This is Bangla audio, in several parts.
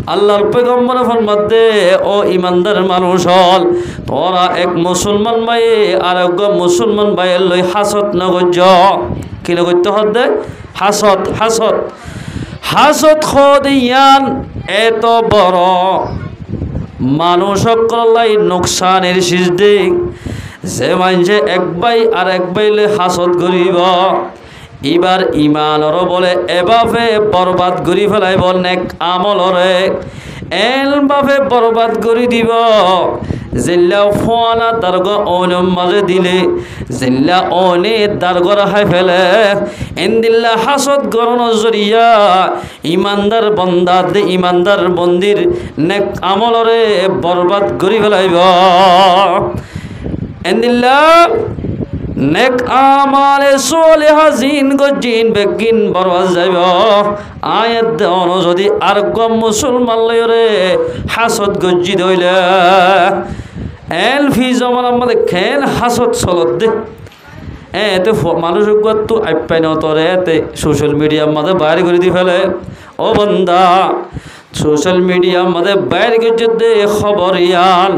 আল্লাহর পয়গম্বর ফরমাতে ও ইমানদার মানুষ হল তোরা এক মুসলমান ভাই আর এক মুসলমান ভাইয়ের লই হাসত নগজ কি নগত্য হদে হাসত হাসত হাসত খদিয়ান এত বড় মানুষ সকলাই নোকসানের সৃষ্টি যে মানছে এক ভাই আর এক ভাইলে হাসত করিব এবার ইমানর বলে এভাবে বরবাদ করি ফেলাইব নেক আমলরে এলভাবে বরবাদ করে দিব জিল্লা ফোয়ালা দারগ অনম মাঝে দিলে জিল্লা অনে দারগ রাখাই ফেলে এন্দিল্লা হাসদ গরণ জরিয়া ইমানদার বন্দাদ ইমানদার বন্দির নেক আমলরে বরবাদ করে ফেলাইব এন্দিল্লা নেক আমালে সোলেহা জিন গজিন বেগিন বরবাদ যাইব আয়াত দেওয়ানো যদি আর কম মুসলমান লয়রে হাসদ গজ্জি দইলে এলফি জমান আমাদের খেল হাসদ চলত দে এতে মানুষ তো আপ্যায়ন তরে এতে সোশ্যাল মিডিয়ার মাঝে বাইরে করে দি ফেলে ও বন্দা সোশ্যাল মিডিয়ার মাঝে বাইরে করে দে খবরিয়ান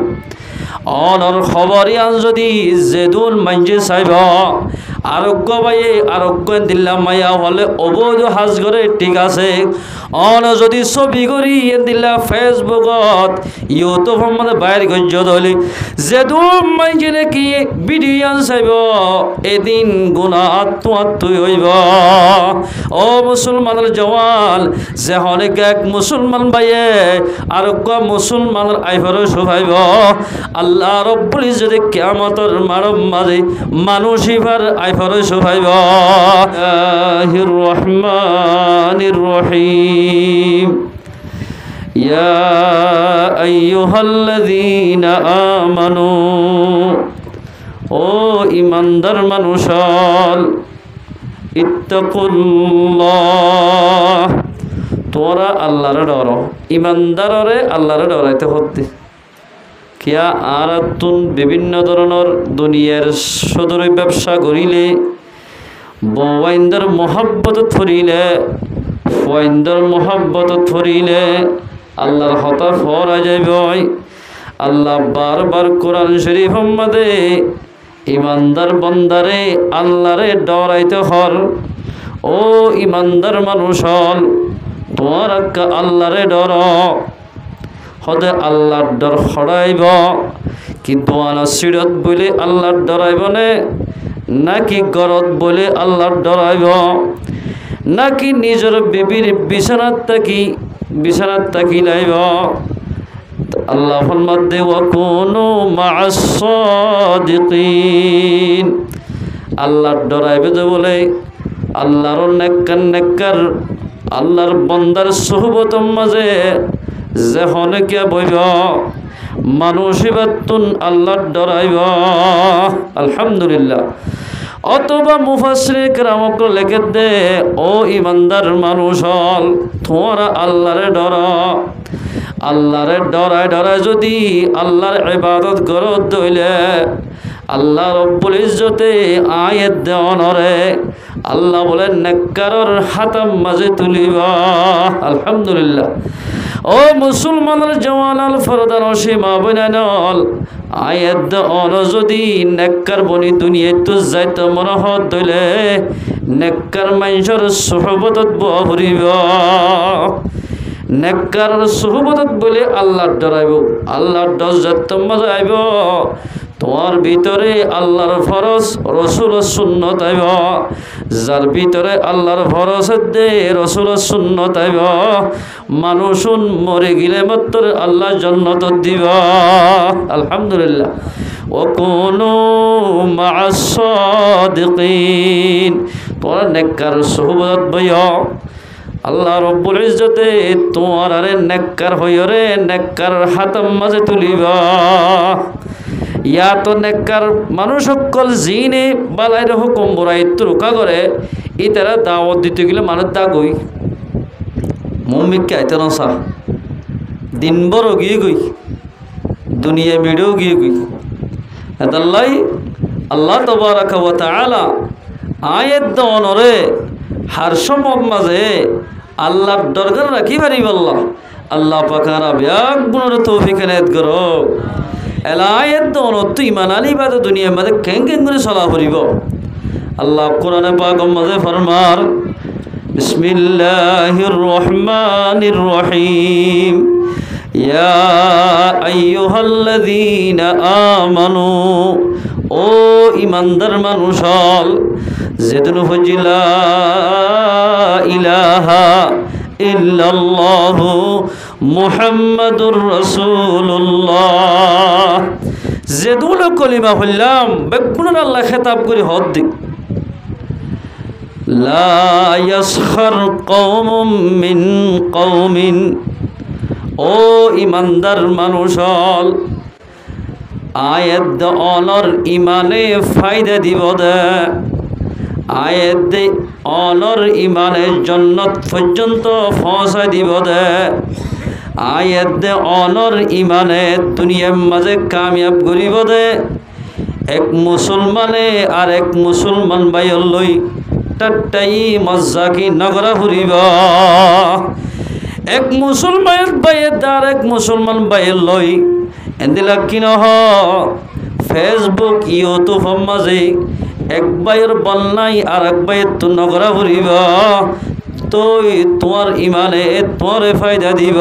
অনর খবরিয়ান যদি যেদুন মাঞ্জে চাইব আরোগ্য বাইয়ে আরোগ্য দিল্লা মাইয়া হলে অবৈধ হাজ করে ঠিক আছে অন যদি ছবি করি দিল্লা ফেসবুকত ইউটিউবের মধ্যে বাইর গজ্জ ধলি যেদুন মাঞ্জে নাকি ভিডিও চাইব এদিন গুণা আত্মহত্যা হইব ও মুসলমানের জওয়ান যে অনেক এক মুসলমান বাইয়ে আরোগ্য মুসলমানের আইফারও শোভাইব আল্লাহ রব্বুল ইজ্জতে কিয়ামতের মারব মাঝে মানুষ ইফার আইফারও শোভাইব আল্লাহির রহমানির রহিম ইয়া আইয়ুহাল্লাযীনা আমানু ও ইমানদার মানুষ ইত্তাকুল্লাহ তোরা আল্লাহর ডর ইমানদাররে আল্লাহর ডরাইতে হতে কিয়া আর তুন বিভিন্ন ধরনের দুনিয়ার সদর ব্যবসা করিলে বওয়াইন্দর মহব্বত ধরিলে ফওয়াইন্দর মহব্বত ধরিলে আল্লাহর হতা ফরা যাইব আল্লাহ বারবার কোরআন শরীফ মধ্যে ইমানদার বন্দারে আল্লাহরে ডরাইতে হর ও ইমানদার মানুষ হল তোমার আল্লাহরে ডর হদে আল্লাহর ডর হরাইব কিন্তু সিরত বলে আল্লাহর ডরাইব নে নাকি গরত বলে আল্লাহর ডরাইব নাকি নিজের বিবির বিছানাত থাকি লাইব আল্লাহ ফরমাতে ওয়া কুনু মা'আস সাদিকিন আল্লাহর ডরাইবে যে বলে আল্লাহর নেককার আল্লাহর বান্দার সুহবতের মাঝে যে হনকে বইব মানুষিবাতুন আল্লাহর ডরাইব আলহামদুলিল্লাহ অথবা মুফাসসিরে কেরামক লেখে দে ও ইমানদার মানুষ হল তোমরা আল্লাহরে ডর আল্লাহরে ডরায় যদি আল্লাহর ইবাদত করো দইলে আল্লাহ রব্বুল ইজ্জতে আয়াত দেওয়ানরে আল্লাহ বলেন নেককারর হাতাম মাঝে তুলিবা আলহামদুলিল্লাহ ও মুসলমানের জওয়ানাল ফরদান সীমা বনানল আয়াত দেওয়ান যদি নেককার বনি দুনিয়ায় তো যাইতে মনে হত দইলে নেককার মানুষের সুহবতত বহরিব নেককার সুহবতত বলে আল্লাহর ডরাইব আল্লাহর ডর যত মজা আইব তোমার ভিতরে আল্লাহর ফরজ রসুলের সুন্নত আইব যার ভিতরে আল্লাহর ফরজ দে রসুলের সুন্নত আইব মানুষ মরে গেলে মাত্র আল্লাহ জান্নাত দিব আলহামদুলিল্লাহ ওয়া কুনু মা'আস সাদিকিন তোমরা নেককার সুহবত বইও আল্লাহ রব্বুল ইজ্জতে তোমার আরে নেককার হইরে নেককার হাতম মাঝে তুলিবা ইয়া তো নেককার মানুষ সকল জিনে বালাইর হুকুম বড়াই রোকা করে ইতারা দাওয়াত দিতে গেলে মানুষ দাগই মুমিককে আইতে নসা দিন বড় গিয়ে গই দুনিয়া মিডেও গিয়ে গই এদাল্লাই আল্লাহ তাবারাকা ওয়া তাআলা আয়াত দনরে হার সম্ভব মাঝে আল্লাহর দরকার রাখি পারিব আল্লাহ আল্লাহ পাকারা ব্যাগ গুণর তৌফিক এনায়েত করো এলায়েত দৌলত ইমান আলী বাদে দুনিয়ার মাঝে কেং কেং করে চলা ফুরিব আল্লাহ কোরআনে পাক মাঝে ফরমার বিসমিল্লাহির রহমানির রহিম ইয়া আইয়ুহাল্লাযীনা আমানু ও ইমানদার মানুষ হল যেদিন ফজিলা ইলাহা ইল্লাল্লাহু মুহাম্মাদুর রাসূলুল্লাহ যেদুল কলিমা হইলাম বেগুন আল্লাহ খেতাব করে হদ দিক লা ইয়াসখার কওমুম মিন কওমিন ও ইমানদার মানুষ হল আয়াত অনর ইমানে ফায়দা দিব দে আয়াত দে অনর ইমানের জন্নত পর্যন্ত পৌঁছাই দিব দে আয়াত দে অনর ইমানে দুনিয়ার মাঝে কামিয়াব করিব দে এক মুসলমানে আর এক মুসলমান বাইর লই টাট্টাই মজ্জাকি নগরা ফুরিব এক মুসলমান বাইর আর এক মুসলমান বাইর লই এদিলা কি নহ ফেসবুক ইউটিউব মাঝে এক বাইর বন্যাই আর এক বাইর তো নগরা ফুরিব তুই তোমার ইমানে তোমার ফায়দা দিব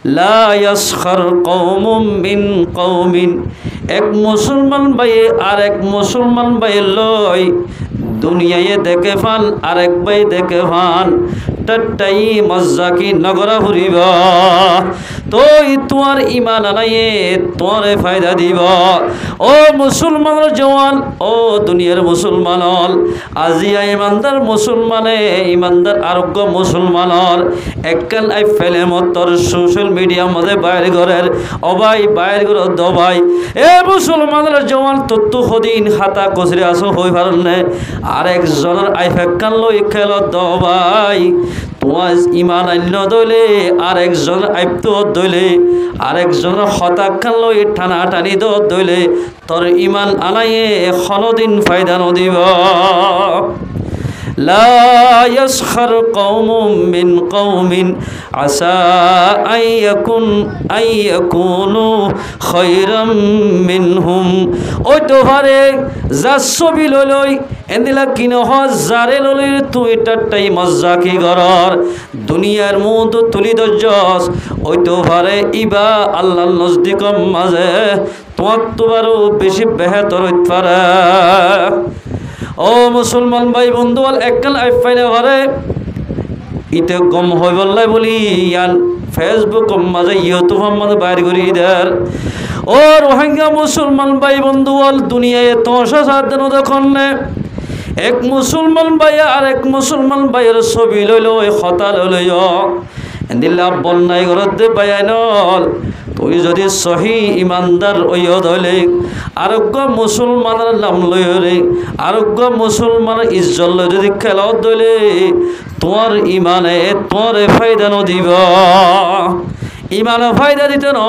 লা ইয়াসখার কওমুম মিন কওমিন এক মুসলমান ভাই আর এক মুসলমান ভাই লই দুনিয়ায় দেখে ফান আর এক ভাই দেখে ফান টাট্টাই মজ্জাকি নগরা ফুরিব তুই তোমার ইমান আনাইয়ে তোমার ফায়দা দিব ও মুসলমানের জওয়ান ও দুনিয়ার মুসলমান হল আজিয়া ইমানদার মুসলমানে ইমানদার আরোগ্য মুসলমানের একখান আই ফেলে মতর সোশ্যাল মিডিয়ার মধ্যে বাইর ঘরের অবাই বাইর ঘর দবাই এ মুসলমানের জওয়ান তত্ত্ব সদিন হাতা কচরে আসো হই পারনে আর একজনের আই ফেক্কান লই খেল দবাই তোমার ইমান আন্য দইলে আর একজন আইপ্ত দইলে আর একজনের হতাক্ষান লই টানা টানি দইলে তোর ইমান আনাইয়ে কোনদিন ফায়দা নদিব লা ইয়াসখার কওমুম মিন কওমিন আসা আইয়াকুনু খায়রাম মিনহুম ওই তো পারে যা ছবি লই এন্দিলা কিন হাজারে লই তুই টাট্টাই মজ্জাকি গরর দুনিয়ার মুদ তুলি দজস ওই তো পারে ইবা আল্লাহর নজদিকম মাঝে তোমার তো আরো বেশি বেহতর হইতে পারে ও মুসলমান ভাই বন্ধু একখান আইফাইনে ঘরে ইতে গম হই বললাই বলি ইয়ান ফেসবুক মাঝে ইউটিউব মাঝে বাইর করি দের ও রোহিঙ্গা মুসলমান ভাই বন্ধু দুনিয়ায় তোষা সাধন দেখুন এক মুসলমান ভাই আর এক মুসলমান ভাইয়ের ছবি লইল হতা লইল দিল্লা বন্যাই ঘরত দে পায়ানল তুই যদি সহি ইমানদার ওয়দ হলে আরোগ্য মুসলমানের নাম লইরে আরোগ্য মুসলমান ইজ্জত লই যদি খেলত দইলে তোমার ইমানে তোমার ফায়দা নদিব ইমানে ফায়দা দিতে ন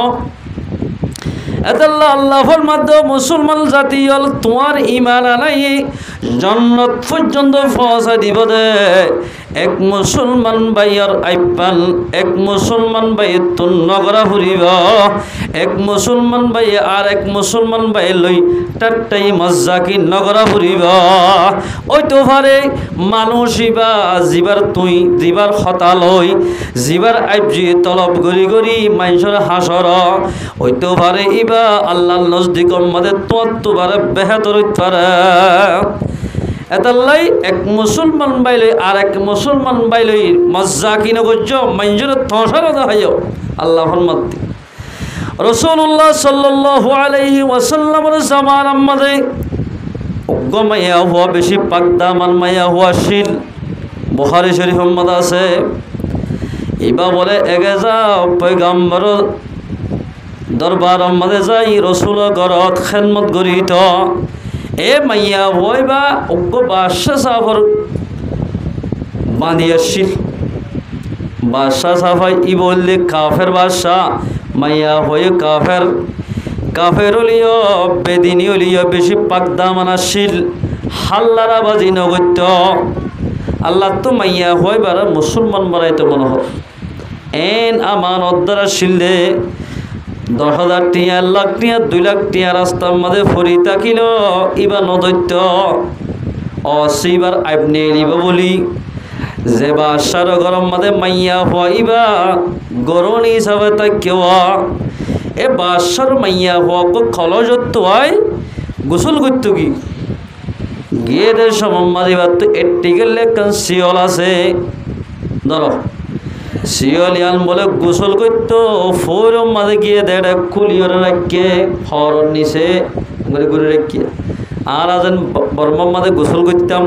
এতাল্লাহ আল্লাহর মাধ্যমে মুসলমান জাতি হল তোমার ইমান আনাই জন্নত পর্যন্ত পৌঁছা দিব দে এক মুসলমান ভাইয়ের আইপান এক মুসলমান ভাইয়ের তো নগরা ফুরিব এক মুসলমান ভাই আর এক মুসলমান ভাই লই টাট্টাই মজ্জাকি নগরা ফুরিব ওই তো পারে মানুষ ইবা জিবার তুই জিবার হতা লই জিবার আইবজি তলব গরি গরি মানুষের হাসর ওই তো পারে ইবা আল্লাহর নজদিক মধ্যে তো পারে বেহতর হইতে পারে এতাল্লাই এক মুসলমান বাইলে আর এক মুসলমান বাইলে মজ্জাকি নগজ্য মানুষের থসার হাইও আল্লাহ ফরমাতি রাসূলুল্লাহ সাল্লাল্লাহু আলাইহি ওয়াসাল্লামের জামানার মধ্যে মাইয়া হওয়া বেশি পাকদামান মাইয়া হওয়া শিল বুখারী শরীফের মধ্যে আছে ইবা বলে এগে যাও পয়গম্বর দরবারের মধ্যে যাই রাসূল ঘরত খেদমত করিত এ মাইয়া হইবা অজ্ঞ বাদশাহ সাফর বাঁধিয়ে শিল বাদশাহ সাফাই ই বললে কাফের বাদশাহ মাইয়া হয়ে কাফের কাফের হলিও বেদিনী হলিও বেশি পাকদামানা শিল হাল্লারা বাজি নগত্য আল্লাহ তো মাইয়া হইবার মুসলমান বাড়াইতে মনে হয় এন আমানত দ্বারা শিলদে 10,000 টিয়া 1 লাখ টিয়া 2 লাখ টিয়া রাস্তার মাঝে ফরি থাকিল ইবা নদৈত্য অসিবার আইবনে নিব বলি যে বাসার গরম মাঝে মাইয়া হইবা গরনি হিসাবে তাকেওয়া এ বাসার মাইয়া হওয়া খলজত হয় গোসল করতো কি গিয়ে দের সমাদিবার তো এটি গেলে শিয়ল আছে ধরো শিয়লিয়ান বলে গোসল করতো ফোরম মাঝে গিয়ে দেড় খুলিয়ে রাখিয়ে হরণ নিচে ঘুরে ঘুরে রাখিয়ে আর আজ বর্মার মাঝে গোসল করতাম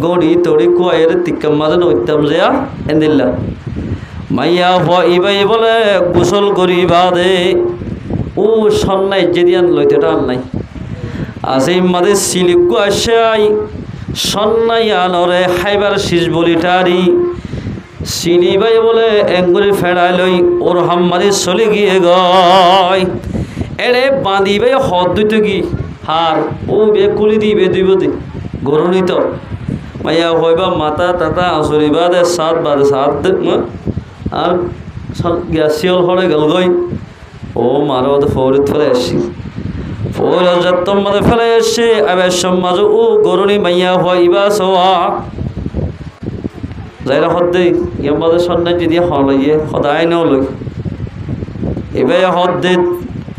গড়ি তড়ি কুয়াইয়ের তিক্কাম মাঝে নইতাম যে এন্দিল্লা মাইয়া ইবাই বলে গোসল করি বাদে ও সন্ন্যাই যেদিয়ান লইতে টান নাই আসে মাঝে সিলিকু আসাই সন্ন্যাই আনরে হাইবার শীষ বলি টারি সিনি বাই বলে এঙ্গুলি ফেড়াই লই ওর হাম্মারি চলে গিয়ে গয় এরে বাঁধিবে হদ দুইতো কি হার ও বে কুলি দিবে দুইব দি গরুনি তো মাইয়া হইবা মাতা তাতা আসরি বাদে সাত বাদে সাত আর শিয়ল হরে গেল গই ও মারো ফৌরিত ফেলে আসি ফৌর যত্তম মাঝে ফেলে এসে আবার সমাজ ও গরুনি মাইয়া হইবা সোয়া যাইরা হদ্দে ইয়ার মাঝে সন্ন্যাস যদি হলাইয়ে সদায় নলই এবার হদ্দে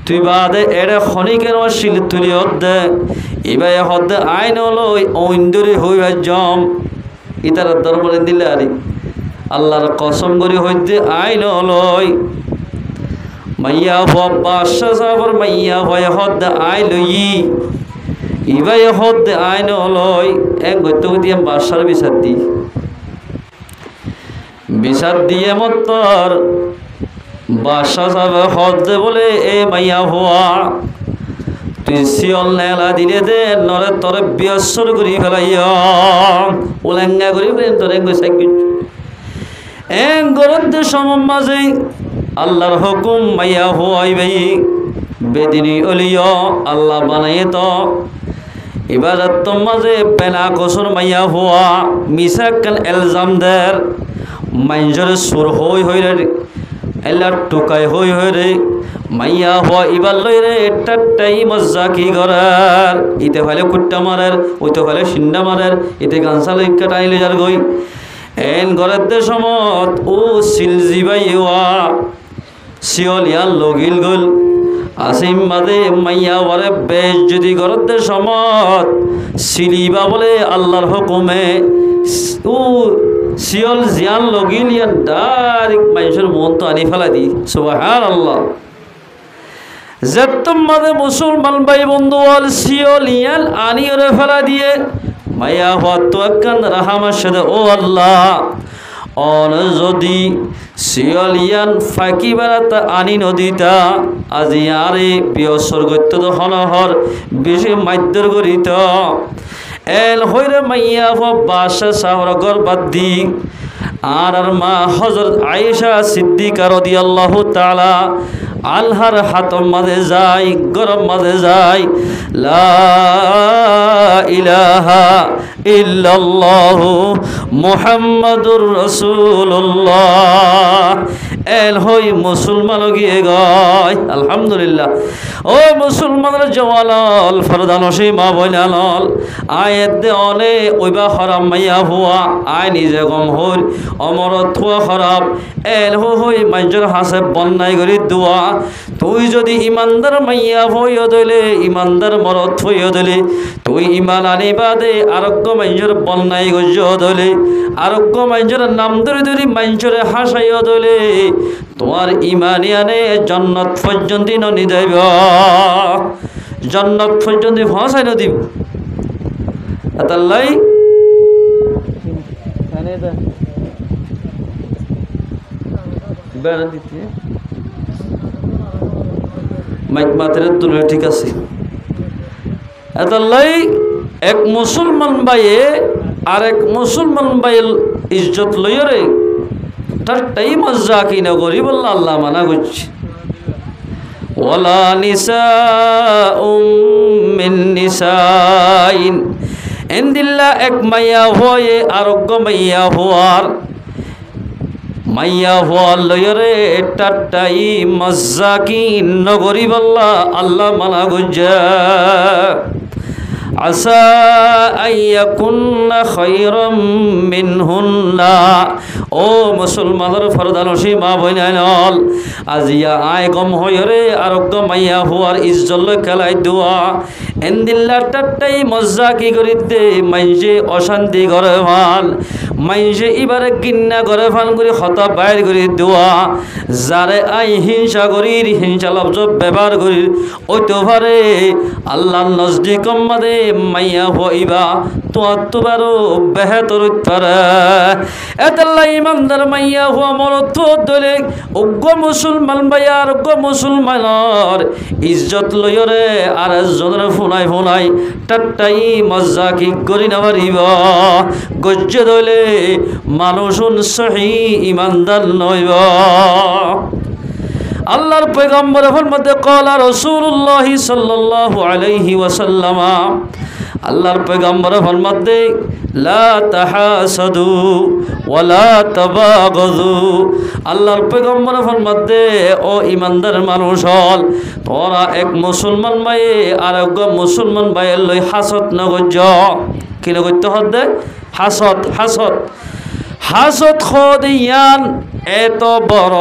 তুই বাদে এরে খনিকের শিল তুলি হদ্দে এবার হদ্দে আইন লই ঐন্দরি হইবা জম ইতার দরবারে দিলে আরি আল্লাহর কসম করি হইতে আইন লই মাইয়া হওয়া বাদশা সাহর মাইয়া হয়ে হদ্দে আই লই ইবাই হদ্দে আইন লই এক গত্য দিয়ে বাদশার বিচার দি বিচার দিয়ে মতর বাদশা সাহেব হদ্দে বলে এ মাইয়া হওয়া তুই শিয়ল নেলা দিলে দে নরে তরে বিয়সর করি ফেলাইয়া উলেঙ্গা করি তোরে এক গরদ্দে সমম মাঝে আল্লাহর হুকুম মাইয়া হওয়াই ভাই বেদিনী অলিয় আল্লাহ বানাইয়ে তো ইবাদত মাঝে পেনা কসর মাইয়া হওয়া মিসাকাল এলজামদের মাইজরে সুর হই রে এলার টুকাই হই রে মাইয়া হওয়া ইবার লই রে টাটাই মজ্জা কি করার ইতে ফেলে কুট্টা মারের ওইতে ফেলে সিন্ডা মারের ইতে গানসা লইকা টাইলে যার গই এন ঘরের দে সমত ও সিলজিবাই হওয়া শিয়লিয়ান লগিল গল আসিম বাদে মাইয়া ওরে বেশ যদি ঘরের দে সমত সিলিবা বলে আল্লাহর হুকুমে ও শিয়ল জিয়ান লগিল ইয়ান ডাইরেক্ট মানুষের মন তো আনি ফেলা দি সুবহানাল্লাহ যেতম মাদে মুসলমান ভাই বন্ধু আল শিয়ল ইয়ান আনি ওরে ফেলা দিয়ে মাইয়া হওয়া তো একখান রাহামার সাথে ও আল্লাহ অন যদি শিয়ল ইয়ান ফাঁকি বেড়াতা আনি নদীতা আজি আরে বিয়সর গত্য তো হনহর বেশি মাধ্যর গরিত এল হইরে মাইয়া বাদশা সাহর গর্বাদ দি আর মা হযরত আয়েশা সিদ্দিকা রাদিয়াল্লাহু তাআলা আলহার হাতম মাঝে যায় গরম মাঝে যায় লা ইলাহা ইল্লাল্লাহু মুহাম্মাদুর রাসূলুল্লাহ এল হই মুসলমান গিয়ে গয় আলহামদুলিল্লাহ ও মুসলমানের জওয়ালাল ফরদানসি মা বইনাল আয়াত দে অনে ওইবা হারাম মাইয়া হুয়া আই নিজে গম হল অমরত হুয়া খারাপ এল হই মাইজর হাসে বন্যাই করি দোয়া তুই যদি ইমানদার মাইয়া হইয়া দলে ইমানদার মরত হইয়া দলে তুই ইমান আনি বাদে আরোগ্য মাইজর বন্যাই গজ্য দলে আরোগ্য মাইজর নাম ধরে ধরি মাইজরে হাসাইয়া দলে তোমার ইমানি আনে জন্নত পর্যন্ত ননি দেব জন্নত পর্যন্ত ভাষাই নদীব তাল্লাই বেড়া দিতে মাইক মাতের তুলে ঠিক আছে এতাল্লাই এক মুসলমান ভাইয়ে আর এক মুসলমান ভাইয়ের ইজ্জত লইয়া রে তার টাই মজা কিনা করি বলল আল্লাহ মানা করছি ওয়ালা নিসাউম মিন নিসাইন এন্দিল্লা এক মাইয়া হয়ে আরোগ্য মাইয়া হওয়ার মাইয়া হওয়ার লয়রে টাট্টাই মজ্জাকি নগরী বল্লা আল্লাহ মানা গুজ্জা আসা আইয়াকুন্না খায়রাম মিনহুন্না ও মুসলমানের ফরদানসি মা বইনাইনল আজিয়া আয় গম হয়রে আরোগ্য মাইয়া হওয়ার ইজ্জল খেলাই দোয়া এন্দিল্লা টাট্টাই মজ্জা কি করিতে মাইজে অশান্তি করে ভাল মাইজে এবারে গিন্না করে ফান করে হতা বাইর করে দোয়া যারে আই হিংসা করির হিংসা লব্জ ব্যবহার করির ওইতোভারে আল্লাহ নজদিক মাদে মাইয়া হইবা তোবারও বেহতর উত্তরে এতাল্লা ইমানদার মাইয়া হওয়া মরত দলে অজ্ঞ মুসলমান ভাইয়ার অজ্ঞ মুসলমানের ইজ্জত লয়রে আর জনের ফোনাই ফোনাই টাট্টাই মজ্জা কি করি না পারিব গজ্জে দলে মানুষুন সহি ইমানদার নইব আল্লাহর পয়গম্বর ফরমাতে ক্বালা রাসূলুল্লাহ সাল্লাল্লাহু আলাইহি ওয়াসাল্লাম আল্লাহর পয়গম্বর ফরমাতে লা তাহাসাদু ওয়ালা তাবাগাযু আল্লাহর পয়গম্বর ফরমাতে ও ইমানদার মানুষ হল তোরা এক মুসলমান ভাই আর এক মুসলমান ভাইয়ের লই হাসদ না গজ্জ কি না করতে হদে হাসদ হাসদ হাসদ খদিয়ান এত বড়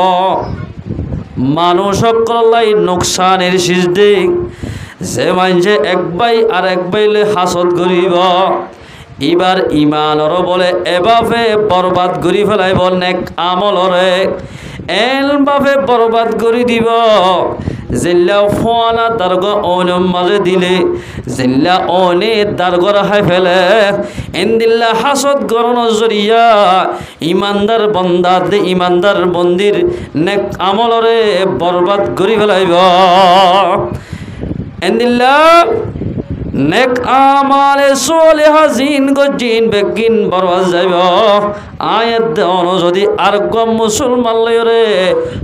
মানুষ সকলাই নোকসানের সৃষ্টি যে মানুষে এক ভাই আর এক ভাইলে হাসদ করিব এবার ইমানর বলে এভাবে বরবাদ করি ফেলাইব নেক আমলরে এলভাবে বরবাদ করে দিব জিল্লা ফোয়ানা দারগ অনম মাঝে দিলে জিল্লা অনে দারগ রাখাই ফেলে এন্দিল্লা হাসদ গরণ জরিয়া ইমানদার বন্দাদ ইমানদার বন্দির নেক আমলরে বরবাদ করি ফেলাইব এন্দিল্লা নেক আমালে সোলেহা জিন গজিন বেগিন বরবাদ যাইব আয়াত দেওয়ান যদি আর গম মুসলমান লয়রে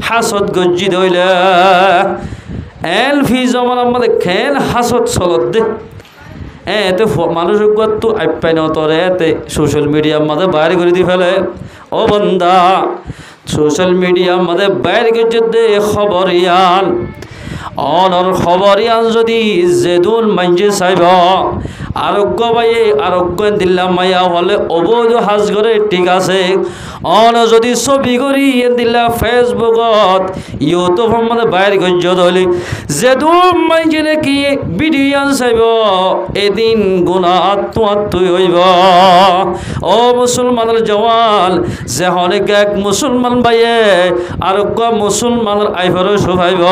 হাসদ গজ্জি দইলে এলফি জমান আমাদের খেন হাসদ চলত দে এতে মানুষ তো আপ্যায় নতরে এতে সোশ্যাল মিডিয়ার মাঝে বাইরে করে দি ফেলে ও বন্দা সোশ্যাল মিডিয়ার মাঝে বাইরে করে দে খবর ইয়ান অনর খবর ইয়ান যদি যেদুন মাঞ্জে চাইব আরোগ্য বাইয়ে আরোগ্য দিল্লাম মাইয়া হলে অবৈধ হাজ করে ঠিক আছে অন যদি ছবি করি দিল্লা ফেসবুকত ইউটিউব মানে বাইর গজ্জ ধলি যেদুন মাঞ্জে নাকি ভিডিও চাইব এদিন গুণা আত্মহত্যা হইব ও মুসলমানের জওয়ান যে অনেক এক মুসলমান বাইয়ে আরোগ্য মুসলমানের আইফর শোভাইব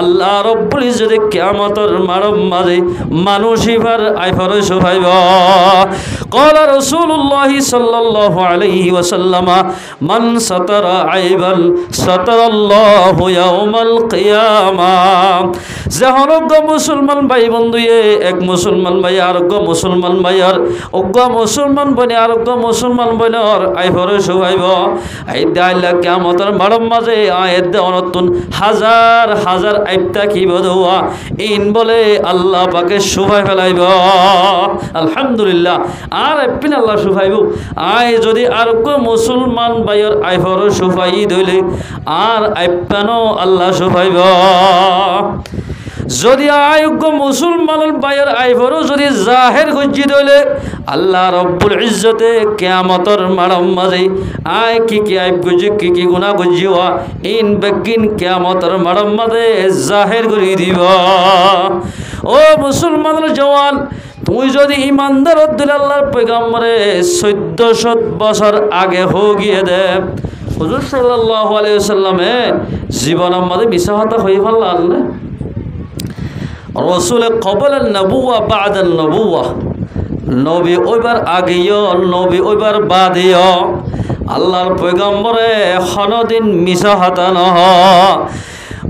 আল্লাহ রব্বুল ইজ্জতে কিয়ামতের মারম মাঝে মানুষ ইফার আইফর শোভাইব ক্বালা রাসূলুল্লাহ সাল্লাল্লাহু আলাইহি ওয়াসাল্লাম মান সাতারা আইবান সাতারাল্লাহু ইয়াউমাল কিয়ামাহ যে অজ্ঞ মুসলমান ভাই বন্ধুয়ে এক মুসলমান ভাই আরোগ্য মুসলমান ভাইয়ার অজ্ঞ মুসলমান বনে আরোগ্য মুসলমান বনের আইফর শোভাইব এই দাইলা কিয়ামতের মারম মাঝে আয়াত অনতুন হাজার হাজার আইপ্তা কি বদুয়া ইন বলে আল্লাহ পাকে শুভাই ফেলাইব আলহামদুলিল্লাহ আর এপিন আল্লাহ শুভাইব আয় যদি আর কো মুসলমান ভাইয়ের আইফর শুভাই দইলে আর আইপ্পানো আল্লাহ শুভাইব যদি আয়োগ্য মুসলমানের ভাইয়ের আইফরও যদি জাহের গজ্জি দইলে আল্লাহ রব্বুল ইজ্জতে কিয়ামতের মারম মাঝে আয় কি আইব গজ্জি কি গুনাহ গজ্জিওয়া ইন বেগিন কিয়ামতের মারম মাঝে জাহের করে দিব ও মুসলমানের জওয়ান তুই যদি ইমানদার দিল আল্লাহর পয়গম্বরে 1400 বছর আগে হো গিয়ে দে হুজুর সাল্লাল্লাহু আলাইহি ওয়াসাল্লামে জীবনের মাঝে মিছা কথা হই ফেললা আল্লাহ রসুল কবল নবুয়া বাদ নবুয়া নবী ওইবার আগেও নবী ওইবার বাদেও আল্লাহর পয়গম্বরে খনদিন মিছা হতা নহ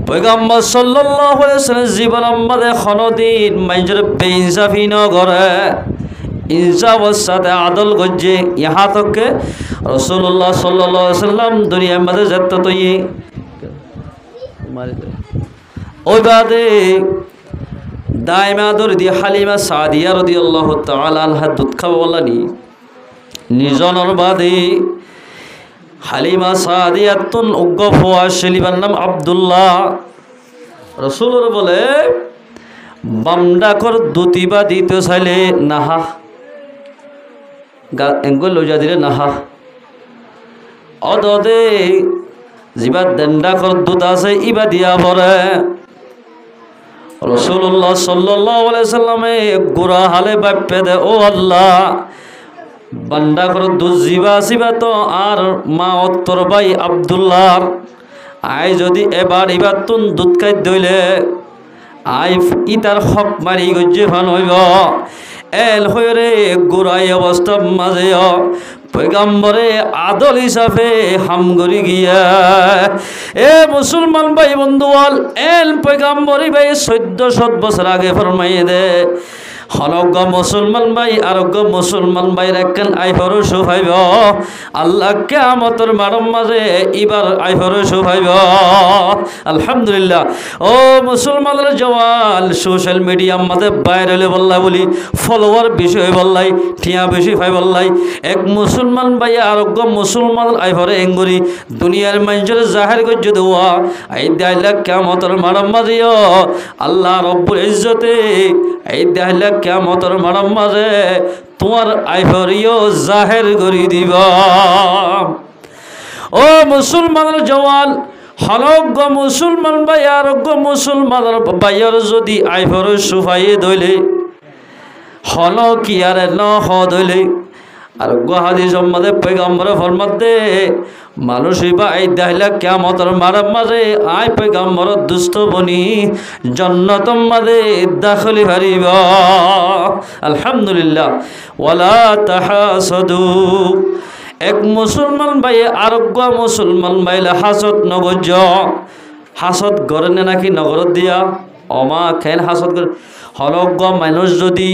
পয়গম্বর সাল্লাল্লাহু আলাইহি ওয়াসাল্লাম জীবনের মাঝে খনদিন মানুষের বেইনসাফি ন করে ইনসাফের সাথে আদল গজ্জে ইহা তকে রাসূলুল্লাহ সাল্লাল্লাহু আলাইহি ওয়াসাল্লাম দুনিয়ার মাঝে যেত তই ওই বাদে দাইমা দরদি হালিমা সাদিয়া রাদিয়াল্লাহু তাআলা আনহা দুধ খাওয়া বলানি নিজনের বাদে হালিমা সাদিয়াতুন উগ্র ফোয়া শিলিবার নাম আব্দুল্লাহ। রসুলের বলে বামডাকর দুতিবা দিতে চাইলে নাহা এঙ্গল লইয়া দিলে নাহা অদে যিবা দেন্ডাকর দুত আছে ইবা দিয়া পরে। রসুল্লাহ সাল্লাল্লাহু আলাইহি সাল্লামে গুড়া হালে বাপ্পে দে ও আল্লাহ বান্দা করে দুধ জিবা আসিবা তো আর মা অত্তর ভাই আব্দুল্লাহর আই যদি এবার এবার তুন দুধ খাই দইলে আই ইতার হক মারি গজ্জে ফান হইব এল হয়ে গোড়াই অবস্থা মাঝে পয়গাম্বরে আদল হিসাবে হামগরি গিয়া এ মুসলমান ভাই বন্ধুয়াল এল পয়গাম্বরি ভাই 1400 বছর আগে ফরমাইয়ে দে হনজ্ঞ মুসলমান ভাই আরোগ্য মুসলমান ভাই রাখেন আইফরও শুভাইব আল্লাহ কিয়ামতের মারম মাঝে এবার আইফরও শুভাইব। আলহামদুলিল্লাহ ও মুসলমানের জওয়াল সোশ্যাল মিডিয়ার মাঝে ভাইরালে বললাই বলি ফলোয়ার বেশি হয়ে বললাই ঠিয়া বেশি ভাই বললাই এক মুসলমান ভাই আরোগ্য মুসলমান আইফরে এঙ্গুরি দুনিয়ার মানুষের জাহের গজ্জ দেওয়া এই দাইলা কিয়ামতের মারম মাঝে আল্লাহ রব্বুল ইজ্জতে এই দাইলা কিয়ামতের মারম মাঝে তোমার আইফরিও জাহের করি দিবা। ও মুসলমানের জওয়ান হনজ্ঞ মুসলমান ভাই আরোগ্য মুসলমানের ভাইয়ের যদি আইফর সুফাইয়ে দইলে হন কি আর ন হ দইলে আরোগ্য হাদিস সম্মাদে পয়গাম্বরে ফরমাত দে মানুষ বা এই দাইলা কিয়ামতের মারম মাঝে আই পয়গাম্বর দুস্থ বনি জান্নাতম মাঝে দাখলি হারিব। আলহামদুলিল্লাহ ওয়ালা তাহাসাদু এক মুসলমান ভাই আরোগ্য মুসলমান ভাইলে হাসত নগজ হাসত গড়ে নে নাকি নগরত দিয়া অমা খেল হাসত করে হনজ্ঞ মানুষ যদি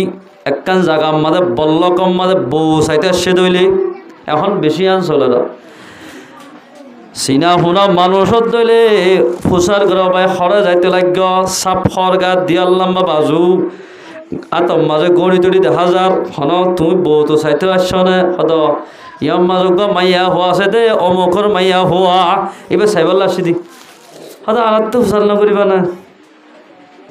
একখান জায়গার মাঝে বল্লকম মাঝে বউ চাইতে সে দইলে এখন বেশি আন চলে না চিনা শুনা মানুষত দইলে ফুচার ঘর পাই সরে যাইতে লাগ চাপ সরগা দিয়াল লম্বা বাজু আতম মাঝে গড়ি তড়ি দেখা যার হন তুমি বউতো চাইতে আসছ নে সদ ইয়ার মাজক মাইয়া হওয়া আছে দে অমুখর মাইয়া হওয়া এবার চাইবল আসি দি সদ আলাদটো ফুচার নকরিবা না